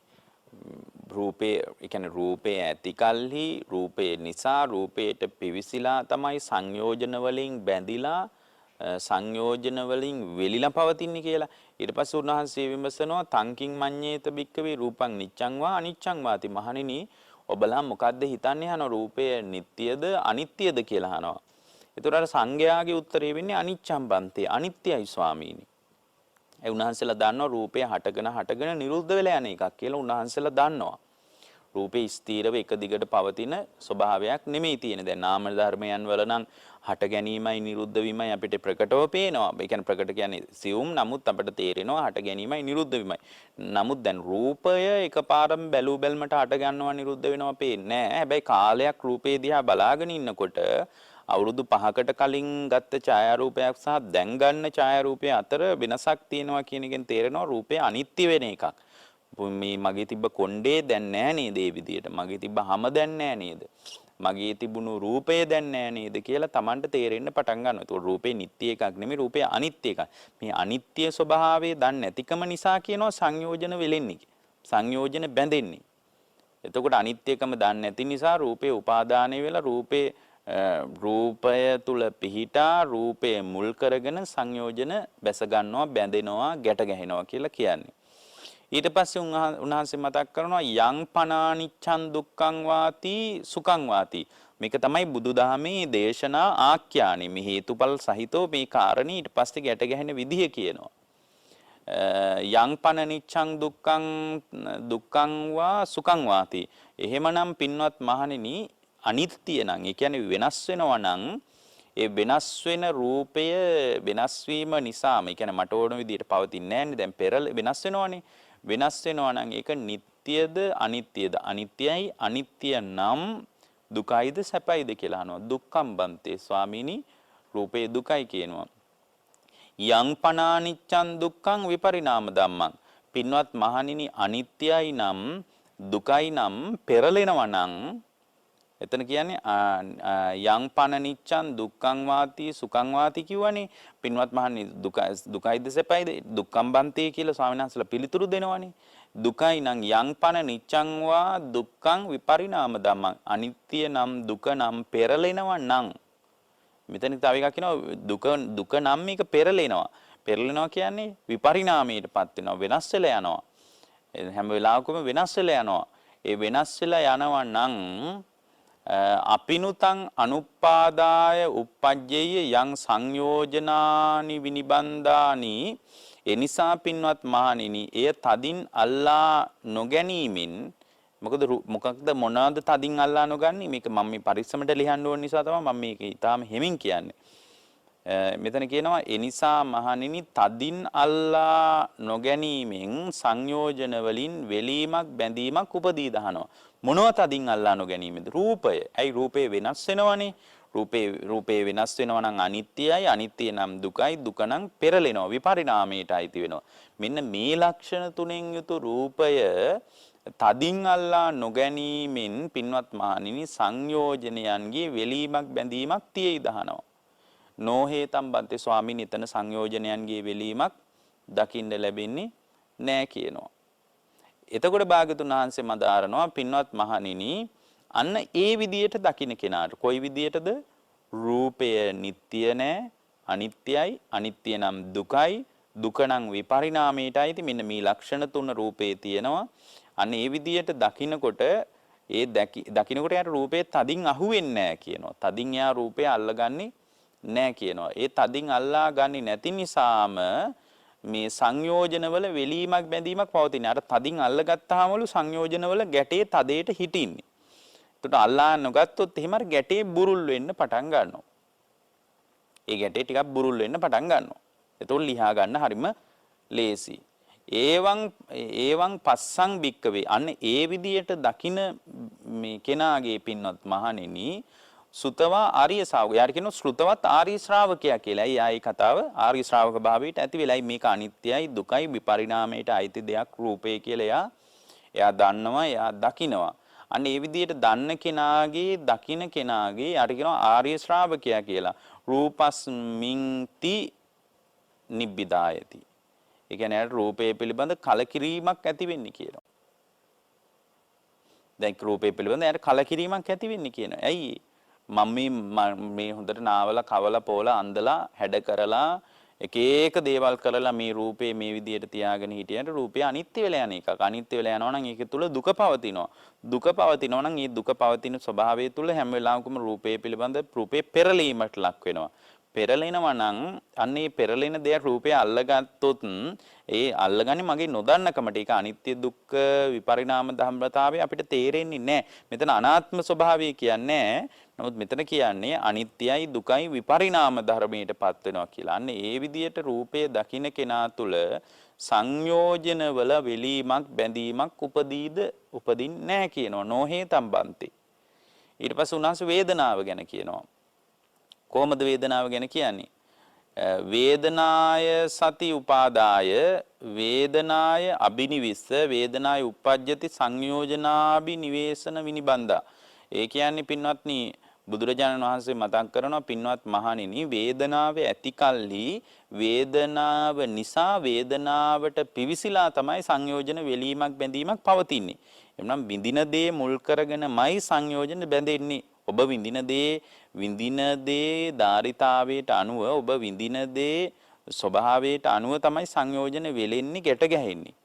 රූපේ ඇතිකල්හි රූපේ නිසා රූපයට පිවිසිලා තමයි සංයෝජන වලින් බැඳිලා සංයෝජන වලින් වෙලිලා පවතින්නේ කියලා. ඊට පස්සේ උන්වහන්සේ විමසනවා තංකින් මඤ්ඤේත බික්කවේ රූපං නිච්ඡං වා අනිච්ඡං වාති. මහණෙනි ඔබලා මොකද්ද හිතන්නේ අහන රූපය නිට්ටියද අනිත්‍යද කියලා අහනවා. ඒතර අර සංඝයාගේ උත්තරේ වෙන්නේ අනිච්ඡං බන්තේ අනිත්‍යයි ස්වාමීනි. ඒ උන්වහන්සේලා දන්නවා රූපය හටගෙන නිරුද්ධ වෙලා යන එකක් කියලා උන්වහන්සේලා දන්නවා. රූපේ ස්ථීරව එක දිගට පවතින ස්වභාවයක් නෙමෙයි තියෙන. දැන් නාම ධර්මයන් වල නම් හට ගැනීමයි නිරුද්ධ වීමයි අපිට ප්‍රකටව පේනවා. ඒ කියන්නේ ප්‍රකට කියන්නේ සියුම් නමුත් අපිට තේරෙනවා හට ගැනීමයි නිරුද්ධ වීමයි. නමුත් දැන් රූපය එකපාරම බැලූ බැල්මට හට ගන්නවා නිරුද්ධ වෙනවා පේන්නේ නැහැ. හැබැයි කාලයක් රූපේ දිහා බලාගෙන ඉන්නකොට අවුරුදු 5කට කලින් ගත්ත ඡායාරූපයක් සහ දැන් ගන්න ඡායාරූපය අතර වෙනසක් තියෙනවා කියන එකෙන් තේරෙනවා රූපය අනිත්‍ය වෙන එකක්. මේ මගේ තිබ්බ කොණ්ඩේ දැන් නෑ නේද ඒ විදියට. මගේ තිබ්බ හැම දැන් නෑ නේද. මගේ තිබුණු රූපය දැන් නෑ නේද කියලා Tamanට තේරෙන්න පටන් ගන්නවා. ඒක රූපේ නිට්ටය එකක් නෙමෙයි රූපේ අනිත්‍ය එකක්. මේ අනිත්‍ය ස්වභාවය දන්නේ නැතිකම නිසා කියනවා සංයෝජන වෙලෙන්නේ. සංයෝජන බැඳෙන්නේ. එතකොට අනිත්‍යකම දන්නේ නැති නිසා රූපේ උපාදානය වෙලා රූපය තුල පිහිටා රූපය මුල් කරගෙන සංයෝජන බැස ගන්නවා බැඳෙනවා ගැට ගැහෙනවා කියලා කියන්නේ. ඊට පස්සේ උන්වහන්සේ මතක් කරනවා යං පනානිච්ඡන් දුක්ඛං වාති සුඛං වාති. මේක තමයි බුදුදහමේ දේශනා ආඛ්‍යානෙ. මේ හේතුඵල සහිතව මේ කාරණේ ඊට පස්සේ ගැට ගැහෙන විදිය කියනවා. යං පනනිච්ඡං දුක්ඛං වා සුඛං වාති. එහෙමනම් පින්වත් මහණෙනි අනිත්‍ය නම් ඒ කියන්නේ වෙනස් වෙනවා නම් ඒ වෙනස් වෙන රූපය වෙනස් වීම නිසාම ඒ කියන්නේ මට ඕන විදිහට පවතින්නේ නැහැ නේ. දැන් පෙරල වෙනස් වෙනවනේ. වෙනස් වෙනවා නම් ඒක නිට්ටයද අනිත්‍යද? අනිත්‍යයි. අනිත්‍ය නම් දුකයිද සැපයිද කියලා අහනවා. දුක්ඛම් බන්තේ ස්වාමීනි රූපේ දුකයි කියනවා. යං පනානිච්ඡන් දුක්ඛං විපරිණාම ධම්මං. පින්වත් මහණෙනි අනිත්‍යයි නම් දුකයි නම් පෙරලෙනවා නම් එතන කියන්නේ යං පනනිච්ඡන් දුක්ඛං වාති සුඛං වාති කියවනේ. පින්වත් මහණනි දුකයිද සැපයිද? දුක්ඛම් බන්තේ කියලා ස්වාමීන් වහන්සේලා පිළිතුරු දෙනවනේ. දුකයි නම් යං පනනිච්ඡං වා දුක්ඛං විපරිණාම ධම්මං. අනිත්‍ය නම් දුක නම් පෙරලෙනවා නම් මෙතන තව එකක් කියනවා දුක නම් මේක පෙරලෙනවා. පෙරලෙනවා කියන්නේ විපරිණාමයටපත් වෙනවා, වෙනස් වෙලා යනවා. හැම වෙලාවකම වෙනස් වෙලා යනවා. ඒ වෙනස් වෙලා යනවා නම් අපිනුතං අනුපාදාය uppajjeyya යං සංයෝජනානි විනිබන්දානි. එනිසා පින්වත් මහණෙනි එය තදින් අල්ලා නොගැනීමෙන් මොකක්ද මොනවාද තදින් අල්ලා නොගන්නේ? මේක මම මේ පරිස්සමට ලියන්න ඕන නිසා තමයි මම මේක ඊටාම හිමින් කියන්නේ. මෙතන කියනවා එනිසා මහණෙනි තදින් අල්ලා නොගැනීමෙන් සංයෝජන වලින් වෙලීමක් බැඳීමක් උපදී දහනවා. මොනව තදින් අල්ලා නොගැනීමද? රූපය. ඇයි රූපේ වෙනස් වෙනවනේ? රූපේ වෙනස් වෙනවා නම් අනිත්‍යයි. අනිත්‍ය නම් දුකයි. දුක නම් පෙරලෙනවා. විපරිණාමයට අයිති වෙනවා. මෙන්න මේ ලක්ෂණ තුනෙන් යුතු රූපය තදින් අල්ලා නොගැනීමෙන් පින්වත් මහණෙනි සංයෝජනයන්ගේ වෙලීමක් බැඳීමක් තියෙයි දහනවා. නොහේතම් බන්තේ ස්වාමීන් එතන සංයෝජනයන්ගේ වෙලීමක් දකින්න ලැබෙන්නේ නැහැ කියනවා. එතකොට භාගතුන් වහන්සේ මදාරනවා පින්වත් මහණෙනි අන්න ඒ විදියට දකින්න කෙනාට කොයි විදියටද? රූපය නිට්ටය නැහැ, අනිත්‍යයි. අනිත්‍ය නම් දුකයි, දුක නම් විපරිණාමයටයි. මෙන්න මේ ලක්ෂණ තුන රූපේ තියෙනවා. අන්න ඒ විදියට දකින්නකොට ඒ දකින්නකොට යාට රූපේ තදින් අහුවෙන්නේ නැහැ කියනවා. තදින් යා රූපය අල්ලගන්නේ නැහැ කියනවා. ඒ තදින් අල්ලා ගන්නේ නැති නිසාම මේ සංයෝජනවල වෙලීමක් බැඳීමක් පවතින. අර තදින් අල්ලගත්තාමලු සංයෝජනවල ගැටේ තදේට හිටින්නේ. ඒකට අල්ලා නොගත්තොත් එහෙම අර ගැටේ බුරුල් වෙන්න පටන් ගන්නවා. ඒ ගැටේ ටිකක් බුරුල් වෙන්න පටන් ගන්නවා. ඒතකොට ලියා ගන්න හරිම ලේසි. ඒවං පස්සං බික්කවේ. අන්න ඒ විදියට දකින මේ කෙනාගේ පින්වත් මහණෙනි සුතවා ආර්ය ශ්‍රාවක. යාර කියනවා ශ්‍රුතවත් ආර්ය ශ්‍රාවකයා කියලා. ඒ කතාව ආර්ය ශ්‍රාවක භාවයට ඇති වෙලයි මේක අනිත්‍යයි, දුකයි, විපරිණාමයට අයිති දෙයක් රූපේ කියලා එයා දන්නවා, එයා දකිනවා. අන්න ඒ විදිහට දන්න කෙනාගේ, දකින කෙනාගේ යාර කියනවා ආර්ය ශ්‍රාවකයා කියලා. රූපස්මින්ති නිබ්බිදායති. ඒ කියන්නේ රූපේ පිළිබඳ කලකිරීමක් ඇති වෙන්නේ කියනවා. දැන් රූපේ පිළිබඳ යාට කලකිරීමක් ඇති වෙන්නේ කියනවා. ඇයි මම මේ හොඳට නාවල කවල පොල අන්දලා හැඩ කරලා එක එක දේවල් කරලා මේ රූපේ මේ විදියට තියාගෙන හිටියට රූපය අනිත්‍ය වෙලා යන එකක්. අනිත්‍ය වෙලා යනවා නම් ඒක තුල දුක පවතිනවා. දුක පවතිනවා නම් මේ දුක පවතින ස්වභාවය තුල හැම වෙලාවකම රූපේ පිළිබඳ රූපේ පෙරලීමට ලක් වෙනවා. පෙරලෙනවා නම් අන්න ඒ පෙරලෙන දේ රූපය අල්ලගත්තොත් ඒ අල්ලගන්නේ මගේ නොදන්නකමට. ඒක අනිත්‍ය දුක්ඛ විපරිණාම ධම්මතාවය අපිට තේරෙන්නේ නැහැ. මෙතන අනාත්ම ස්වභාවය කියන්නේ නමුත් මෙතන කියන්නේ අනිත්‍යයි දුකයි විපරිණාම ධර්මයටපත් වෙනවා කියලා. අන්න ඒ විදිහට රූපය දකින්න කෙනා තුල සංයෝජන වල වෙලීමක් බැඳීමක් උපදින්නේ නැහැ කියනවා. නොහේතම් බන්ති. ඊට පස්සේ උනාස වේදනාව ගැන කියනවා. කොහොමද වේදනාව ගැන කියන්නේ? වේදනාය සති උපාදාය වේදනාය අබිනිවිස්ස වේදනාය uppajjati සංයෝජනාබි නිවේසන විනිබන්දා. ඒ කියන්නේ පින්වත්නි බුදුරජාණන් වහන්සේ මතක් කරනවා පින්වත් මහණෙනි වේදනාව ඇති කල්හි වේදනාව නිසා වේදනාවට පිවිසිලා තමයි සංයෝජන වෙලීමක් බැඳීමක් පවතින්නේ. එනම් විඳින දේ මුල් කරගෙනමයි සංයෝජන බැඳෙන්නේ. ඔබ විඳින දේ ධාරිතාවයට අනුව ඔබ විඳින දේ ස්වභාවයට අනුව තමයි සංයෝජන වෙලෙන්නේ ගැට ගැහෙන්නේ.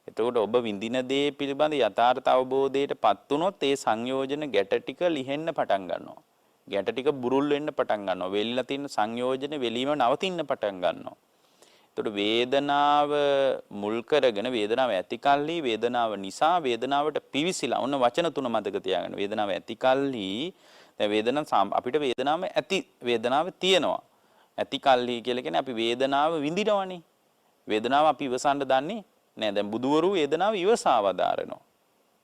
එතකොට ඔබ විඳින දේ පිළිබඳ යථාර්ථ අවබෝධයටපත් වුණොත් ඒ සංයෝජන ගැට ටික ලිහෙන්න පටන් ගන්නවා. ගැට ටික බුරුල් වෙන්න පටන් ගන්නවා. වෙලිලා තියෙන සංයෝජන වෙලීම නවතින්න පටන් ගන්නවා. එතකොට වේදනාව මුල් කරගෙන වේදනාව ඇති කල්හි වේදනාව නිසා වේදනාවට පිවිසිලා ඔන්න වචන තුන මතක තියාගන්න. වේදනාව ඇති කල්හි දැන් අපිට වේදනාව තියෙනවා. ඇති කල්හි කියලා කියන්නේ අපි වේදනාව විඳිනවනේ. වේදනාව අපි ඉවසන්න දන්නේ නෑ. දැන් බුදුවරු වේදනාව ඉවසාවදාරනවා.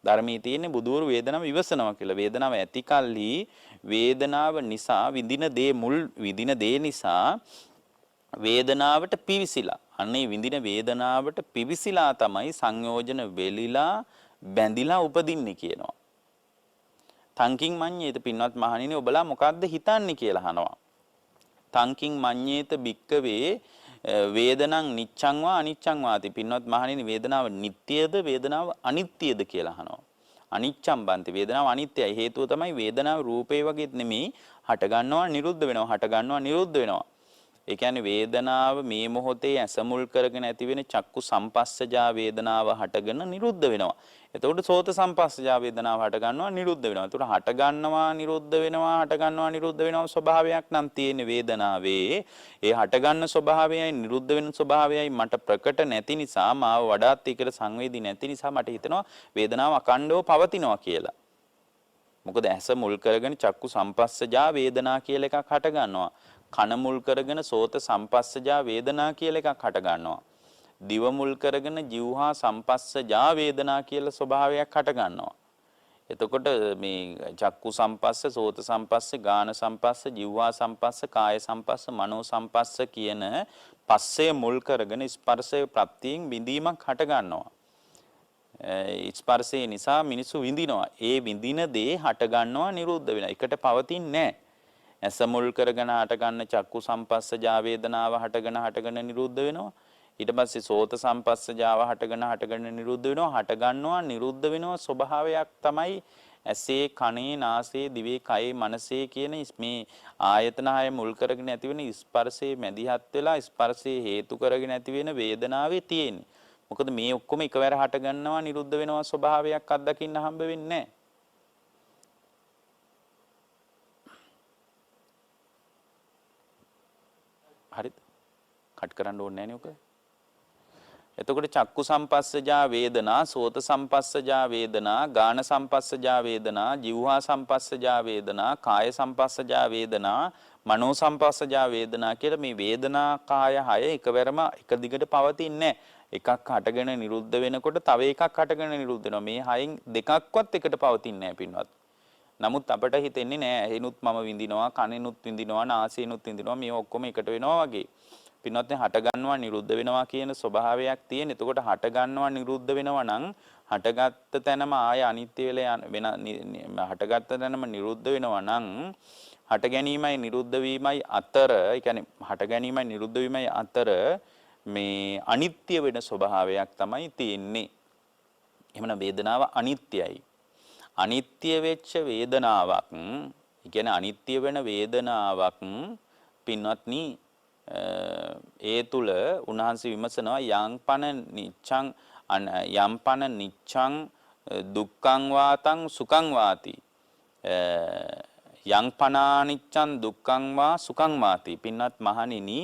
ධර්මයේ තියෙන්නේ බුදුවරු වේදනාව ඉවසනවා කියලා. වේදනාව ඇති කල්හි වේදනාව නිසා විඳින දේ නිසා වේදනාවට පිවිසිලා. අන්නේ විඳින වේදනාවට පිවිසිලා තමයි සංයෝජන වෙලිලා බැඳිලා උපදින්නේ කියනවා. තංකින් මඤ්ඤේත පින්වත් මහණෙනි ඔබලා මොකද්ද හිතන්නේ කියලා අහනවා. තංකින් මඤ්ඤේත භික්කවේ වේදනං නිච්ඡං වා අනිච්ඡං වාති. පින්වත් මහණෙනි වේදනාව නිට්ටයද වේදනාව අනිත්‍යද කියලා අහනවා. අනිච්ඡම් බන්ති වේදනාව අනිත්‍යයි. හේතුව තමයි වේදනාව රූපේ වගේත් නෙමෙයි හට ගන්නවා නිරුද්ධ වෙනවා හට ගන්නවා නිරුද්ධ වෙනවා. ඒ කියන්නේ වේදනාව මේ මොහොතේ ඇසමුල් කරගෙන ඇති වෙන චක්කු සම්පස්සජා වේදනාව හටගෙන නිරුද්ධ වෙනවා. එතකොට සෝත සම්පස්සජා වේදනාව හට ගන්නවා නිරුද්ධ වෙනවා. එතකොට හට ගන්නවා නිරුද්ධ වෙනවා හට ගන්නවා නිරුද්ධ වෙනවා ස්වභාවයක් නම් තියෙන වේදනාවේ ඒ හට ගන්න ස්වභාවයයි නිරුද්ධ වෙන ස්වභාවයයි මට ප්‍රකට නැති නිසා මාව වඩාත් ඒකට සංවේදී නැති නිසා මට හිතෙනවා වේදනාව අකණ්ඩව පවතිනවා කියලා. මොකද ඇස මුල් කරගෙන චක්කු සම්පස්සජා වේදනා කියලා එකක් හට ගන්නවා. කන මුල් කරගෙන සෝත සම්පස්සජා වේදනා කියලා එකක් හට ගන්නවා. දිව මුල් කරගෙන જીවහා සම්පස්සජා වේදනා කියලා ස්වභාවයක් හට ගන්නවා. එතකොට මේ චක්කු සම්පස්ස, සෝත සම්පස්ස, ගාන සම්පස්ස, જીවහා සම්පස්ස, කාය සම්පස්ස, මනෝ සම්පස්ස කියන පස්සේ මුල් කරගෙන ස්පර්ශය ප්‍රත්‍යයෙන් විඳීමක් හට ගන්නවා. ස්පර්ශය නිසා මිනිසු විඳිනවා. ඒ විඳින දේ හට ගන්නවා නිරුද්ධ වෙනවා. එකට පවතින්නේ නැහැ. ඇස මුල් කරගෙන හට ගන්න චක්කු සම්පස්සජා වේදනාව හටගෙන නිරුද්ධ වෙනවා. ඊට පස්සේ සෝත සම්පස්සජාව හටගෙන නිරුද්ධ වෙනවා. හට ගන්නවා නිරුද්ධ වෙනවා ස්වභාවයක් තමයි ඇසේ කනේ නාසයේ දිවේ කයේ මනසේ කියන මේ ආයතන හය මුල් කරගෙන ඇති වෙන ස්පර්ශයේ මැදිහත් වෙලා ස්පර්ශයේ හේතු කරගෙන ඇති වෙන වේදනාවේ තියෙන්නේ. මොකද මේ ඔක්කොම එකවර හට ගන්නවා නිරුද්ධ වෙනවා ස්වභාවයක් අත්දකින්න හම්බ වෙන්නේ නැහැ. හරිද? කට් කරන්න ඕනේ නැහැ නේ ඔක. එතකොට චක්කු සම්පස්සජා වේදනා, සෝත සම්පස්සජා වේදනා, ගාන සම්පස්සජා වේදනා, જીවහා සම්පස්සජා වේදනා, කාය සම්පස්සජා වේදනා, මනෝ සම්පස්සජා වේදනා කියලා මේ වේදනා කාය හය එකවරම එක දිගට පවතින්නේ නැහැ. එකක් හටගෙන නිරුද්ධ වෙනකොට තව එකක් හටගෙන නිරුද්ධ වෙනවා. මේ හයෙන් දෙකක්වත් එකට පවතින්නේ නැහැ පින්වත්. නමුත් අපට හිතෙන්නේ නෑ ඇහිනුත් මම විඳිනවා කනිනුත් විඳිනවා නාසයෙන්ුත් විඳිනවා මේ ඔක්කොම එකට වෙනවා වගේ. පින්වත් හට ගන්නවා නිරුද්ධ වෙනවා කියන ස්වභාවයක් තියෙන. එතකොට හට ගන්නවා නිරුද්ධ වෙනවා නම් හටගත්ත තැනම ආය අනිත්‍ය වෙලා වෙන හටගත්ත තැනම නිරුද්ධ වෙනවා නම් හට ගැනීමයි නිරුද්ධ වීමයි අතර ඒ කියන්නේ හට ගැනීමයි නිරුද්ධ වීමයි අතර මේ අනිත්‍ය වෙන ස්වභාවයක් තමයි තියෙන්නේ. එහෙමනම් වේදනාව අනිත්‍යයි. අනිත්‍ය වෙච්ච වේදනාවක්, ඒ කියන්නේ අනිත්‍ය වෙන වේදනාවක් පින්වත්නි ඒ තුල උන්වහන්සේ විමසනවා යම්පන නිච්ඡං දුක්ඛං වාතං සුඛං වාති යම්පනානිච්ඡං දුක්ඛං වා සුඛං වාති. පින්වත් මහණෙනි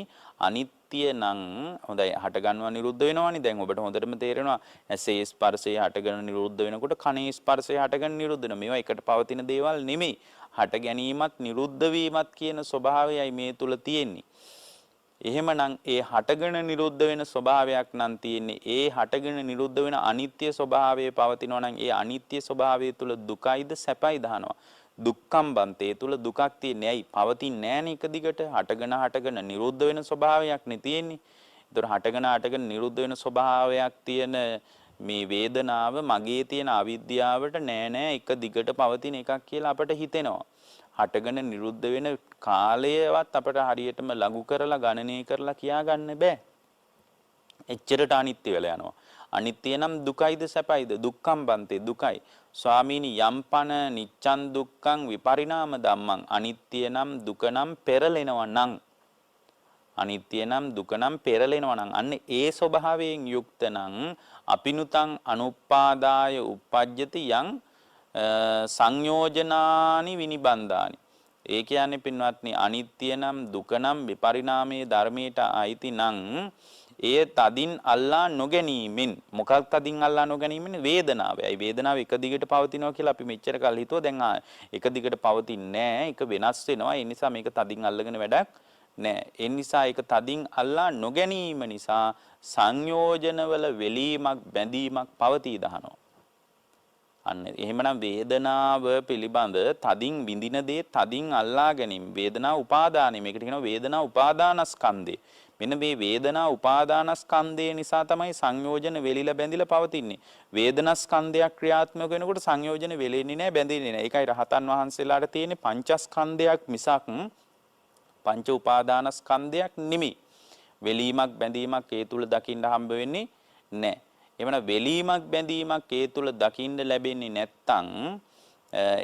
අනිත්‍ය නම් හොඳයි හට ගන්නවා නිරුද්ධ වෙනවනේ. දැන් ඔබට හොඳටම තේරෙනවා ඇසේ ස්පර්ශය හටගෙන නිරුද්ධ වෙනකොට කනේ ස්පර්ශය හටගෙන නිරුද්ධ වෙනවා. මේවා එකට පවතින දේවල් නෙමෙයි. හට ගැනීමත් නිරුද්ධ වීමත් කියන ස්වභාවයයි මේ තුල තියෙන්නේ. එහෙමනම් ඒ හටගෙන නිරුද්ධ වෙන ස්වභාවයක් නම් තියෙන්නේ. ඒ හටගෙන නිරුද්ධ වෙන අනිත්‍ය ස්වභාවයේ පවතිනවා නම් ඒ අනිත්‍ය ස්වභාවය තුල දුකයිද සැපයිද අහනවා. දුක්ඛම් බන්තේ තුල දුකක් තියෙන්නේ. ඇයි? පවතින්නේ නැහනේ එක දිගට. හටගෙන නිරුද්ධ වෙන ස්වභාවයක් නේ තියෙන්නේ. ඒතර හටගෙන නිරුද්ධ වෙන ස්වභාවයක් තියෙන මේ වේදනාව මගේ තියෙන අවිද්‍යාවට නෑ එක දිගට පවතින එකක් කියලා අපට හිතෙනවා. හටගෙන නිරුද්ධ වෙන කාලයවත් අපට හරියටම ලඝු කරලා ගණනය කරලා කියා ගන්න බෑ. එච්චරට අනිත්‍ය වෙලා යනවා. අනිත්‍ය නම් දුකයිද සැපයිද? දුක්ඛම් බන්තේ දුකයි. ස්වාමීනි යම්පන නිච්ඡන් දුක්ඛං විපරිණාම ධම්මං අනිත්‍ය නම් දුක නම් පෙරලෙනවා නම් අනිත්‍ය නම් දුක නම් පෙරලෙනවා නම් අන්න ඒ ස්වභාවයෙන් යුක්ත නම් අපිනුතං අනුපාදාය uppajjati යං සංයෝජනානි විනිබන්ධානි. ඒ කියන්නේ පින්වත්නි අනිත්‍ය නම් දුක නම් විපරිණාමයේ ධර්මයට අයිති නම් එය තදින් අල්ලා නොගැනීමෙන් මොකක් තදින් අල්ලා නොගැනීමෙන් වේදනාව. ඒ වේදනාව එක දිගට පවතිනවා කියලා අපි මෙච්චර කල් හිතුවා. දැන් එක දිගට පවතින්නේ නැහැ. ඒක වෙනස් වෙනවා. ඒ නිසා මේක තදින් අල්ලගෙන වැඩක් නැහැ. ඒ නිසා ඒක තදින් අල්ලා නොගැනීම නිසා සංයෝජනවල වෙලීමක් බැඳීමක් පවතී දහනවා. අන්න එහෙමනම් වේදනාව පිළිබඳ තදින් විඳින දේ තදින් අල්ලා ගැනීම වේදනා උපාදානෙ මේකට කියනවා වේදනා උපාදානස්කන්ධය. මෙන්න මේ වේදනා උපාදානස්කන්ධය නිසා තමයි සංයෝජන වෙලිලා බැඳිලා පවතින්නේ. වේදනාස්කන්ධයක් ක්‍රියාත්මක වෙනකොට සංයෝජන වෙලෙන්නේ නැහැ බැඳෙන්නේ නැහැ. ඒකයි රහතන් වහන්සේලාට තියෙන පංචස්කන්ධයක් මිසක් පංච උපාදානස්කන්ධයක් නෙමෙයි. වෙලීමක් බැඳීමක් ඒ තුල දකින්න හම්බ වෙන්නේ නැහැ. එවන වෙලීමක් බැඳීමක් ඒ තුල දකින්න ලැබෙන්නේ නැත්තම්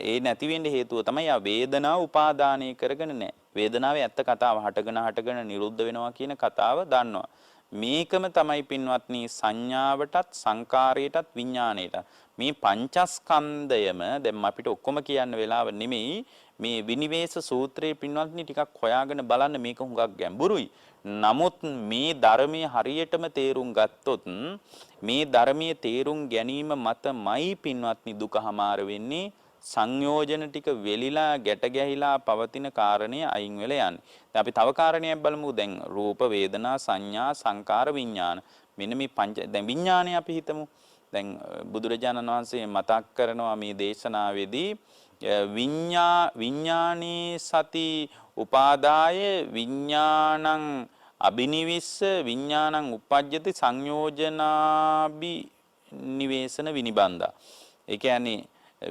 ඒ නැති වෙන්න හේතුව තමයි ආ වේදනාව උපාදානය කරගෙන නැහැ. වේදනාවේ ඇත්ත කතාව හටගෙන නිරුද්ධ වෙනවා කියන කතාව දන්නවා. මේකම තමයි පින්වත්නි සංඥාවටත් සංකාරයටත් විඥාණයටත් මේ පංචස්කන්ධයම දැන් අපිට ඔක්කොම කියන්න වෙලාව නෙමෙයි මේ විනිවේෂ සූත්‍රයේ පින්වත්නි ටිකක් හොයාගෙන බලන්න මේක හුඟක් ගැඹුරුයි. නමුත් මේ ධර්මයේ හරියටම තේරුම් ගත්තොත් මේ ධර්මයේ තේරුම් ගැනීම මතමයි පින්වත්නි දුකහමාර වෙන්නේ සංයෝජන ටික වෙලිලා ගැට ගැහිලා පවතින කාරණේ අයින් වෙලා යන්නේ. දැන් අපි තව කාරණයක් බලමු. දැන් රූප වේදනා සංඥා සංකාර විඥාන. මෙන්න මේ පංච දැන් විඥානය අපි හිතමු. දැන් බුදුරජාණන් වහන්සේ මතක් කරනවා මේ දේශනාවේදී විඥානේ සති උපාදාය විඥානං අබිනිවිස්ස විඥානං uppajjati සංයෝජනාබි නිවේසන විනිබන්දා. ඒ කියන්නේ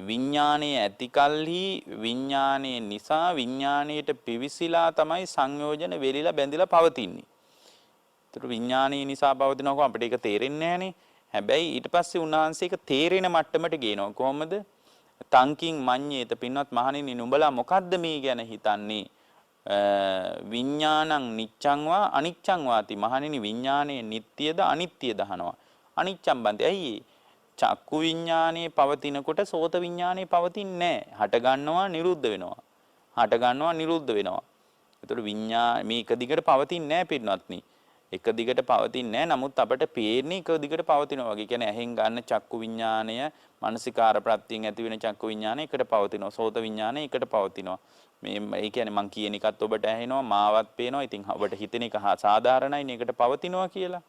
විඥානයේ ඇතිකල්හි විඥානයේ නිසා විඥානයට පිවිසිලා තමයි සංයෝජන වෙලිලා බැඳිලා පවතින්නේ. ඒතර විඥානයේ නිසා පවතිනකොට අපිට ඒක තේරෙන්නේ නැහනේ. හැබැයි ඊට පස්සේ උන්වහන්සේ ඒක තේරෙන මට්ටමට ගේනවා. කොහොමද? තංකින් මඤ්ඤේත පින්වත් මහණෙනි නුඹලා මොකද්ද මේ ගැන හිතන්නේ? විඥානං නිච්ඡං වා අනිච්ඡං වාති මහණෙනි විඥානයේ නිට්ටියද අනිත්‍යද අහනවා. අනිච්ඡම් බන්දේ. ඇයි? චක්කු විඥානයේ පවතිනකොට සෝත විඥානයේ පවතින්නේ නැහැ. හට ගන්නවා නිරුද්ධ වෙනවා. හට ගන්නවා නිරුද්ධ වෙනවා. ඒතකොට මේ එක දිගට පවතින්නේ නැහැ පින්වත්නි. එක දිගට පවතින්නේ නැහැ. නමුත් අපිට පේන්නේ එක දිගට පවතිනවා වගේ. කියන්නේ ඇහෙන් ගන්න චක්කු විඥානය, මානසිකාර ප්‍රත්‍යයෙන් ඇති වෙන චක්කු විඥානය එකට පවතිනවා. සෝත විඥානය එකට පවතිනවා. ඒ කියන්නේ මං කියන එකත් ඔබට ඇහෙනවා, මාවත් පේනවා. ඉතින් ඔබට හිතෙන එක සාධාරණයි නේ එකට පවතිනවා කියලා.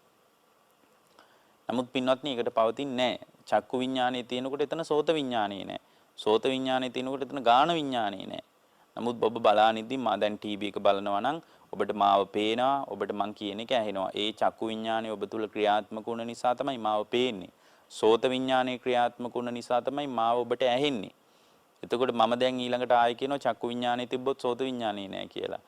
නමුත් පින්වත්නි එකට පවතින්නේ නැහැ. චක්කු විඥානයේ තියෙනකොට එතන සෝත විඥානේ නැහැ. සෝත විඥානයේ තියෙනකොට එතන ගාන විඥානේ නැහැ. නමුත් ඔබ බලානිද්දි මා දැන් ටීවී එක බලනවා නම් ඔබට මාව පේනවා, ඔබට මං කියන එක ඇහෙනවා. ඒ චක්කු විඥානේ ඔබ තුල ක්‍රියාත්මක වුණ නිසා තමයි මාව පේන්නේ. සෝත විඥානේ ක්‍රියාත්මක වුණ නිසා තමයි මාව ඔබට ඇහෙන්නේ. එතකොට මම දැන් ඊළඟට ආයෙ කියනවා චක්කු විඥානේ තිබ්බොත් සෝත විඥානේ නැහැ කියලා.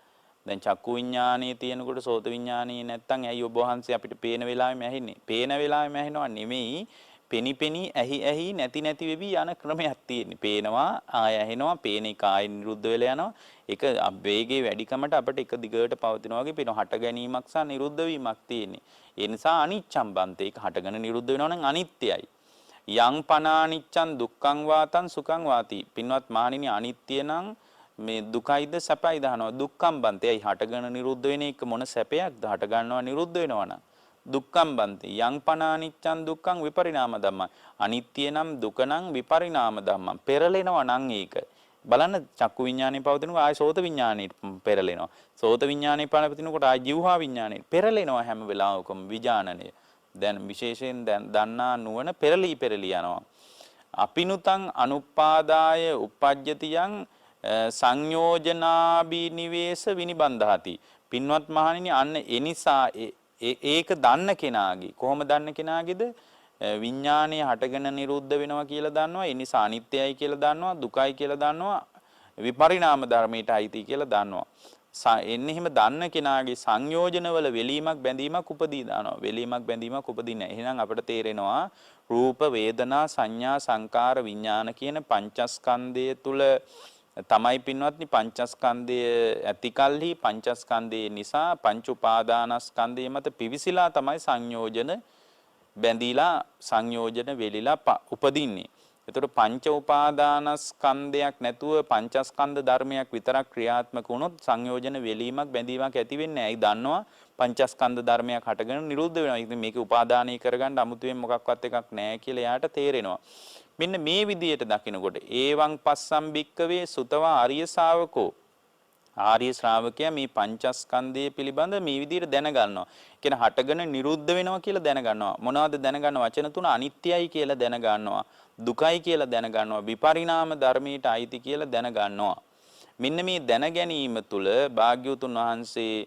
දැන් චක්කු විඥානේ තියෙනකොට සෝත විඥානේ නැත්තම් ඇයි ඔබ වහන්සේ අපිට පේන වෙලාවෙම ඇහෙන්නේ? පේන වෙලාවෙම ඇහෙනවා නෙමෙයි. පෙනි ඇහි නැති වෙවි යන ක්‍රමයක් තියෙන්නේ. පේනවා ආය ඇහෙනවා, පේන එක ආය නිරුද්ධ වෙලා යනවා. ඒක වේගයේ වැඩිකමට අපිට එක දිගට පවතිනවා වගේ පේනවා. හට ගැනීමක් සහ නිරුද්ධ වීමක් තියෙන්නේ. ඒ නිසා අනිච්ඡම් බන්තේ ඒක හටගෙන නිරුද්ධ වෙනවා නම් අනිත්‍යයි. යං පනානිච්ඡං දුක්ඛං වාතං සුඛං වාති. පින්වත් මානිනී අනිත්‍ය නම් මේ දුකයිද සැපයිද අහනවා. දුක්ඛං බන්තේ හටගෙන නිරුද්ධ වෙන එක මොන සැපයක්ද? හට ගන්නවා නිරුද්ධ වෙනවා නම් දුක්ඛං බන්ති යං පනානිච්ඡං දුක්ඛං විපරිණාම ධම්මං. අනිත්‍ය නම් දුක නම් විපරිණාම ධම්මං. පෙරලෙනවා නම් ඒක. බලන්න චක්කු විඥානේ පවතිනකොට ආය සෝත විඥානේ පෙරලෙනවා. සෝත විඥානේ පවතිනකොට ආය જીවහා විඥානේ පෙරලෙනවා හැම වෙලාවකම විඥානනය. දැන් විශේෂයෙන් දැන් දන්නා නුවණ පෙරලි යනවා. අපිනුතං අනුපාදාය uppajjati යං සංයෝජනාබි නිවේස විනිබන්ධාති. පින්වත් මහණෙනි අන්න එනිසා ඒක දන්න කෙනාගේ කොහොම දන්න කෙනාගේද විඥානය හටගෙන නිරුද්ධ වෙනවා කියලා දන්නවා. ඒ නිසා අනිත්‍යයි කියලා දන්නවා, දුකයි කියලා දන්නවා, විපරිණාම ධර්මයට අයිති කියලා දන්නවා. එන්නේ එහෙම දන්න කෙනාගේ සංයෝජනවල වෙලීමක් බැඳීමක් උපදී දානවා. වෙලීමක් බැඳීමක් උපදින්නේ නැහැ. එහෙනම් අපිට තේරෙනවා රූප වේදනා සංඥා සංකාර විඥාන කියන පංචස්කන්ධය තුල තමයි පින්වත්නි පංචස්කන්ධය ඇතිකල්හි පංචස්කන්ධය නිසා පංච උපාදානස්කන්ධය මත පිවිසිලා තමයි සංයෝජන බැඳීලා සංයෝජන වෙලිලා උපදින්නේ. එතකොට පංච උපාදානස්කන්ධයක් නැතුව පංචස්කන්ධ ධර්මයක් විතරක් ක්‍රියාත්මක වුණොත් සංයෝජන වෙලීමක් බැඳීමක් ඇති වෙන්නේ නැහැ. ඒ දන්නවා පංචස්කන්ධ ධර්මයක් හටගෙන නිරුද්ධ වෙනවා. ඉතින් මේක උපාදානීය කරගන්න අමුතුවෙන් මොකක්වත් එකක් නැහැ කියලා එයාට තේරෙනවා. මෙන්න මේ විදියට දකිනකොට ඒවං පස්සම් භික්කවේ සුතවා ආර්ය ශාවකෝ ආර්ය ශ්‍රාවකයා මේ පංචස්කන්ධය පිළිබඳ මේ විදියට දැනගන්නවා. කියන හටගෙන නිරුද්ධ වෙනවා කියලා දැනගන්නවා. මොනවද දැනගන්න වචන තුන? අනිත්‍යයි කියලා දැනගන්නවා. දුකයි කියලා දැනගන්නවා. විපරිණාම ධර්මයට අයිති කියලා දැනගන්නවා. මෙන්න මේ දැන ගැනීම තුළ භාග්‍යවතුන් වහන්සේ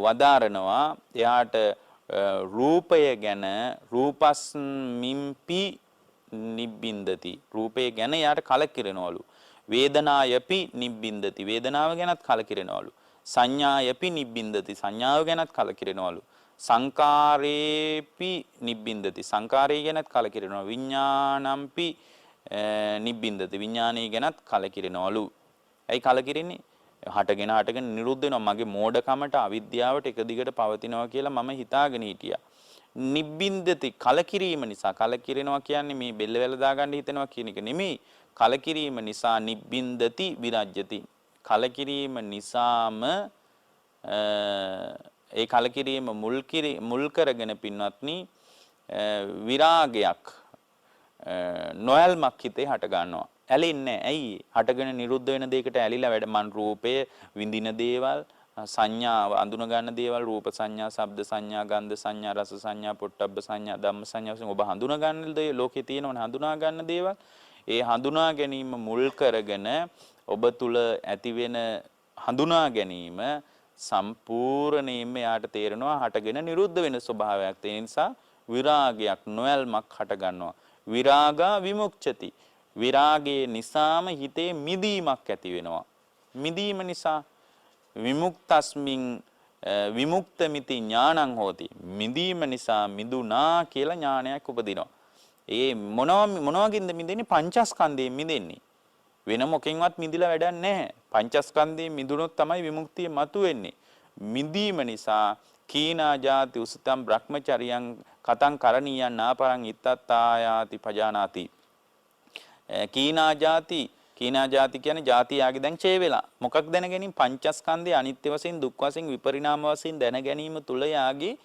වදාරනවා එයාට රූපය ගැන රූපස්මින්පි නිබ්බින්දති. රූපය ගැන යාට කලකිරෙනවලු. වේදනායපි නිබ්බින්දති. වේදනාව ගැනත් කලකිරෙනවලු. සංඥායපි නිබ්බින්දති. සංඥාව ගැනත් කලකිරෙනවලු. සංකාරේපි නිබ්බින්දති. සංකාරය ගැනත් කලකිරෙනවා. විඥානම්පි නිබ්බින්දති. විඥානය ගැනත් කලකිරෙනවලු. ඇයි කලකිරෙන්නේ? හටගෙන නිරුද්ධ වෙනවා. මගේ මෝඩකමට අවිද්‍යාවට එක දිගට පවතිනවා කියලා මම හිතාගෙන හිටියා. නිබ්බින්දති කලකිරීම නිසා. කලකිරෙනවා කියන්නේ මේ බෙල්ල වැල දාගන්න හිතෙනවා කියන එක නෙමෙයි. කලකිරීම නිසා නිබ්බින්දති විරජ්‍යති. කලකිරීම නිසාම ඒ කලකිරීම මුල් කරගෙන පින්වත්නි විරාගයක් නොයල්මක් හිතේ හට ගන්නවා. ඇලෙන්නේ ඇයි? හටගෙන නිරුද්ධ වෙන දෙයකට ඇලිලා වැඩ මන් රූපය විඳින දේවල් සංඥාව අඳුන ගන්න දේවල් රූප සංඥා, ශබ්ද සංඥා, ගන්ධ සංඥා, රස සංඥා, පොට්ටබ්බ සංඥා, ධම්ම සංඥා වශයෙන් ඔබ හඳුන ගන්න දේ ලෝකේ තියෙනවනේ හඳුනා ගන්න දේවල්. ඒ හඳුනා ගැනීම මුල් කරගෙන ඔබ තුල ඇතිවෙන හඳුනා ගැනීම සම්පූර්ණයෙන්ම යාට තේරෙනවා හටගෙන නිරුද්ධ වෙන ස්වභාවයක්. ඒ නිසා විරාගයක් නොයල්මක් හට ගන්නවා. විරාගා විමුක්ඛති. විරාගයේ නිසාම හිතේ මිදීමක් ඇති වෙනවා. මිදීම නිසා විමුක්තස්මින් විමුක්තമിതി ඥානං හෝති. මිදීම නිසා මිදුනා කියලා ඥානයක් උපදිනවා. ඒ මොනවගින්ද මිදෙන්නේ? පංචස්කන්ධයෙන් මිදෙන්නේ. වෙන මොකෙන්වත් මිදිලා වැඩක් නැහැ. පංචස්කන්ධයෙන් මිදුනොත් තමයි විමුක්තිය මතුවෙන්නේ. මිදීම නිසා කීනා ජාති උසිතම් බ්‍රහ්මචරියං කතං කරණීයං නාපරං ඉත්තත්තායාති පජානාති. කීනා ජාති කියන්නේ ජාති යාගේ දැන් ඡේ වෙලා. මොකක් දැන ගැනීම? පංචස්කන්ධය අනිත්‍ය වශයෙන්, දුක් වශයෙන්, විපරිණාම වශයෙන් දැන ගැනීම තුල යාගේ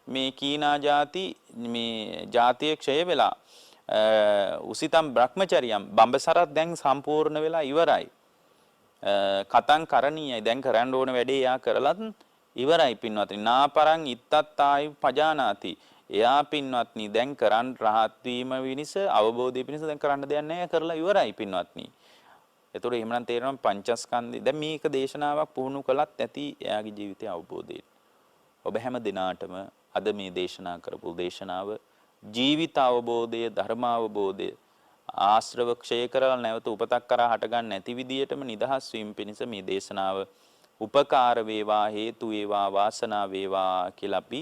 මේ කීනා ජාති මේ ජාතිය ක්ෂය වෙලා උසිතම් බ්‍රහ්මචරියම් බඹසරත් දැන් සම්පූර්ණ වෙලා ඉවරයි. කතං කරණීයයි දැන් කරන්න ඕන වැඩේ යා කරලත් ඉවරයි පින්වත්නි. නාපරං ඉත්තත්තායි පජානාති. එයා පින්වත්නි දැන් කරන් රහත් වීම විනිස අවබෝධය පිණිස දැන් කරන්න දෙයක් නැහැ කරලා ඉවරයි පින්වත්නි. ඒතකොට එහෙමනම් තේරෙනවා පංචස්කන්ධය. දැන් මේක දේශනාවක් පුහුණු කළත් ඇති එයාගේ ජීවිතය අවබෝධයෙන්. ඔබ හැම දිනාටම අද මේ දේශනා කරපු දේශනාව ජීවිත අවබෝධය, ධර්ම අවබෝධය ආශ්‍රව ක්ෂය කරලා නැවත උපතක් කරා හට ගන්න නැති විදියටම නිදහස් වීම පිණිස මේ දේශනාව උපකාර වේවා, හේතු වේවා, වාසනාව වේවා කියලා අපි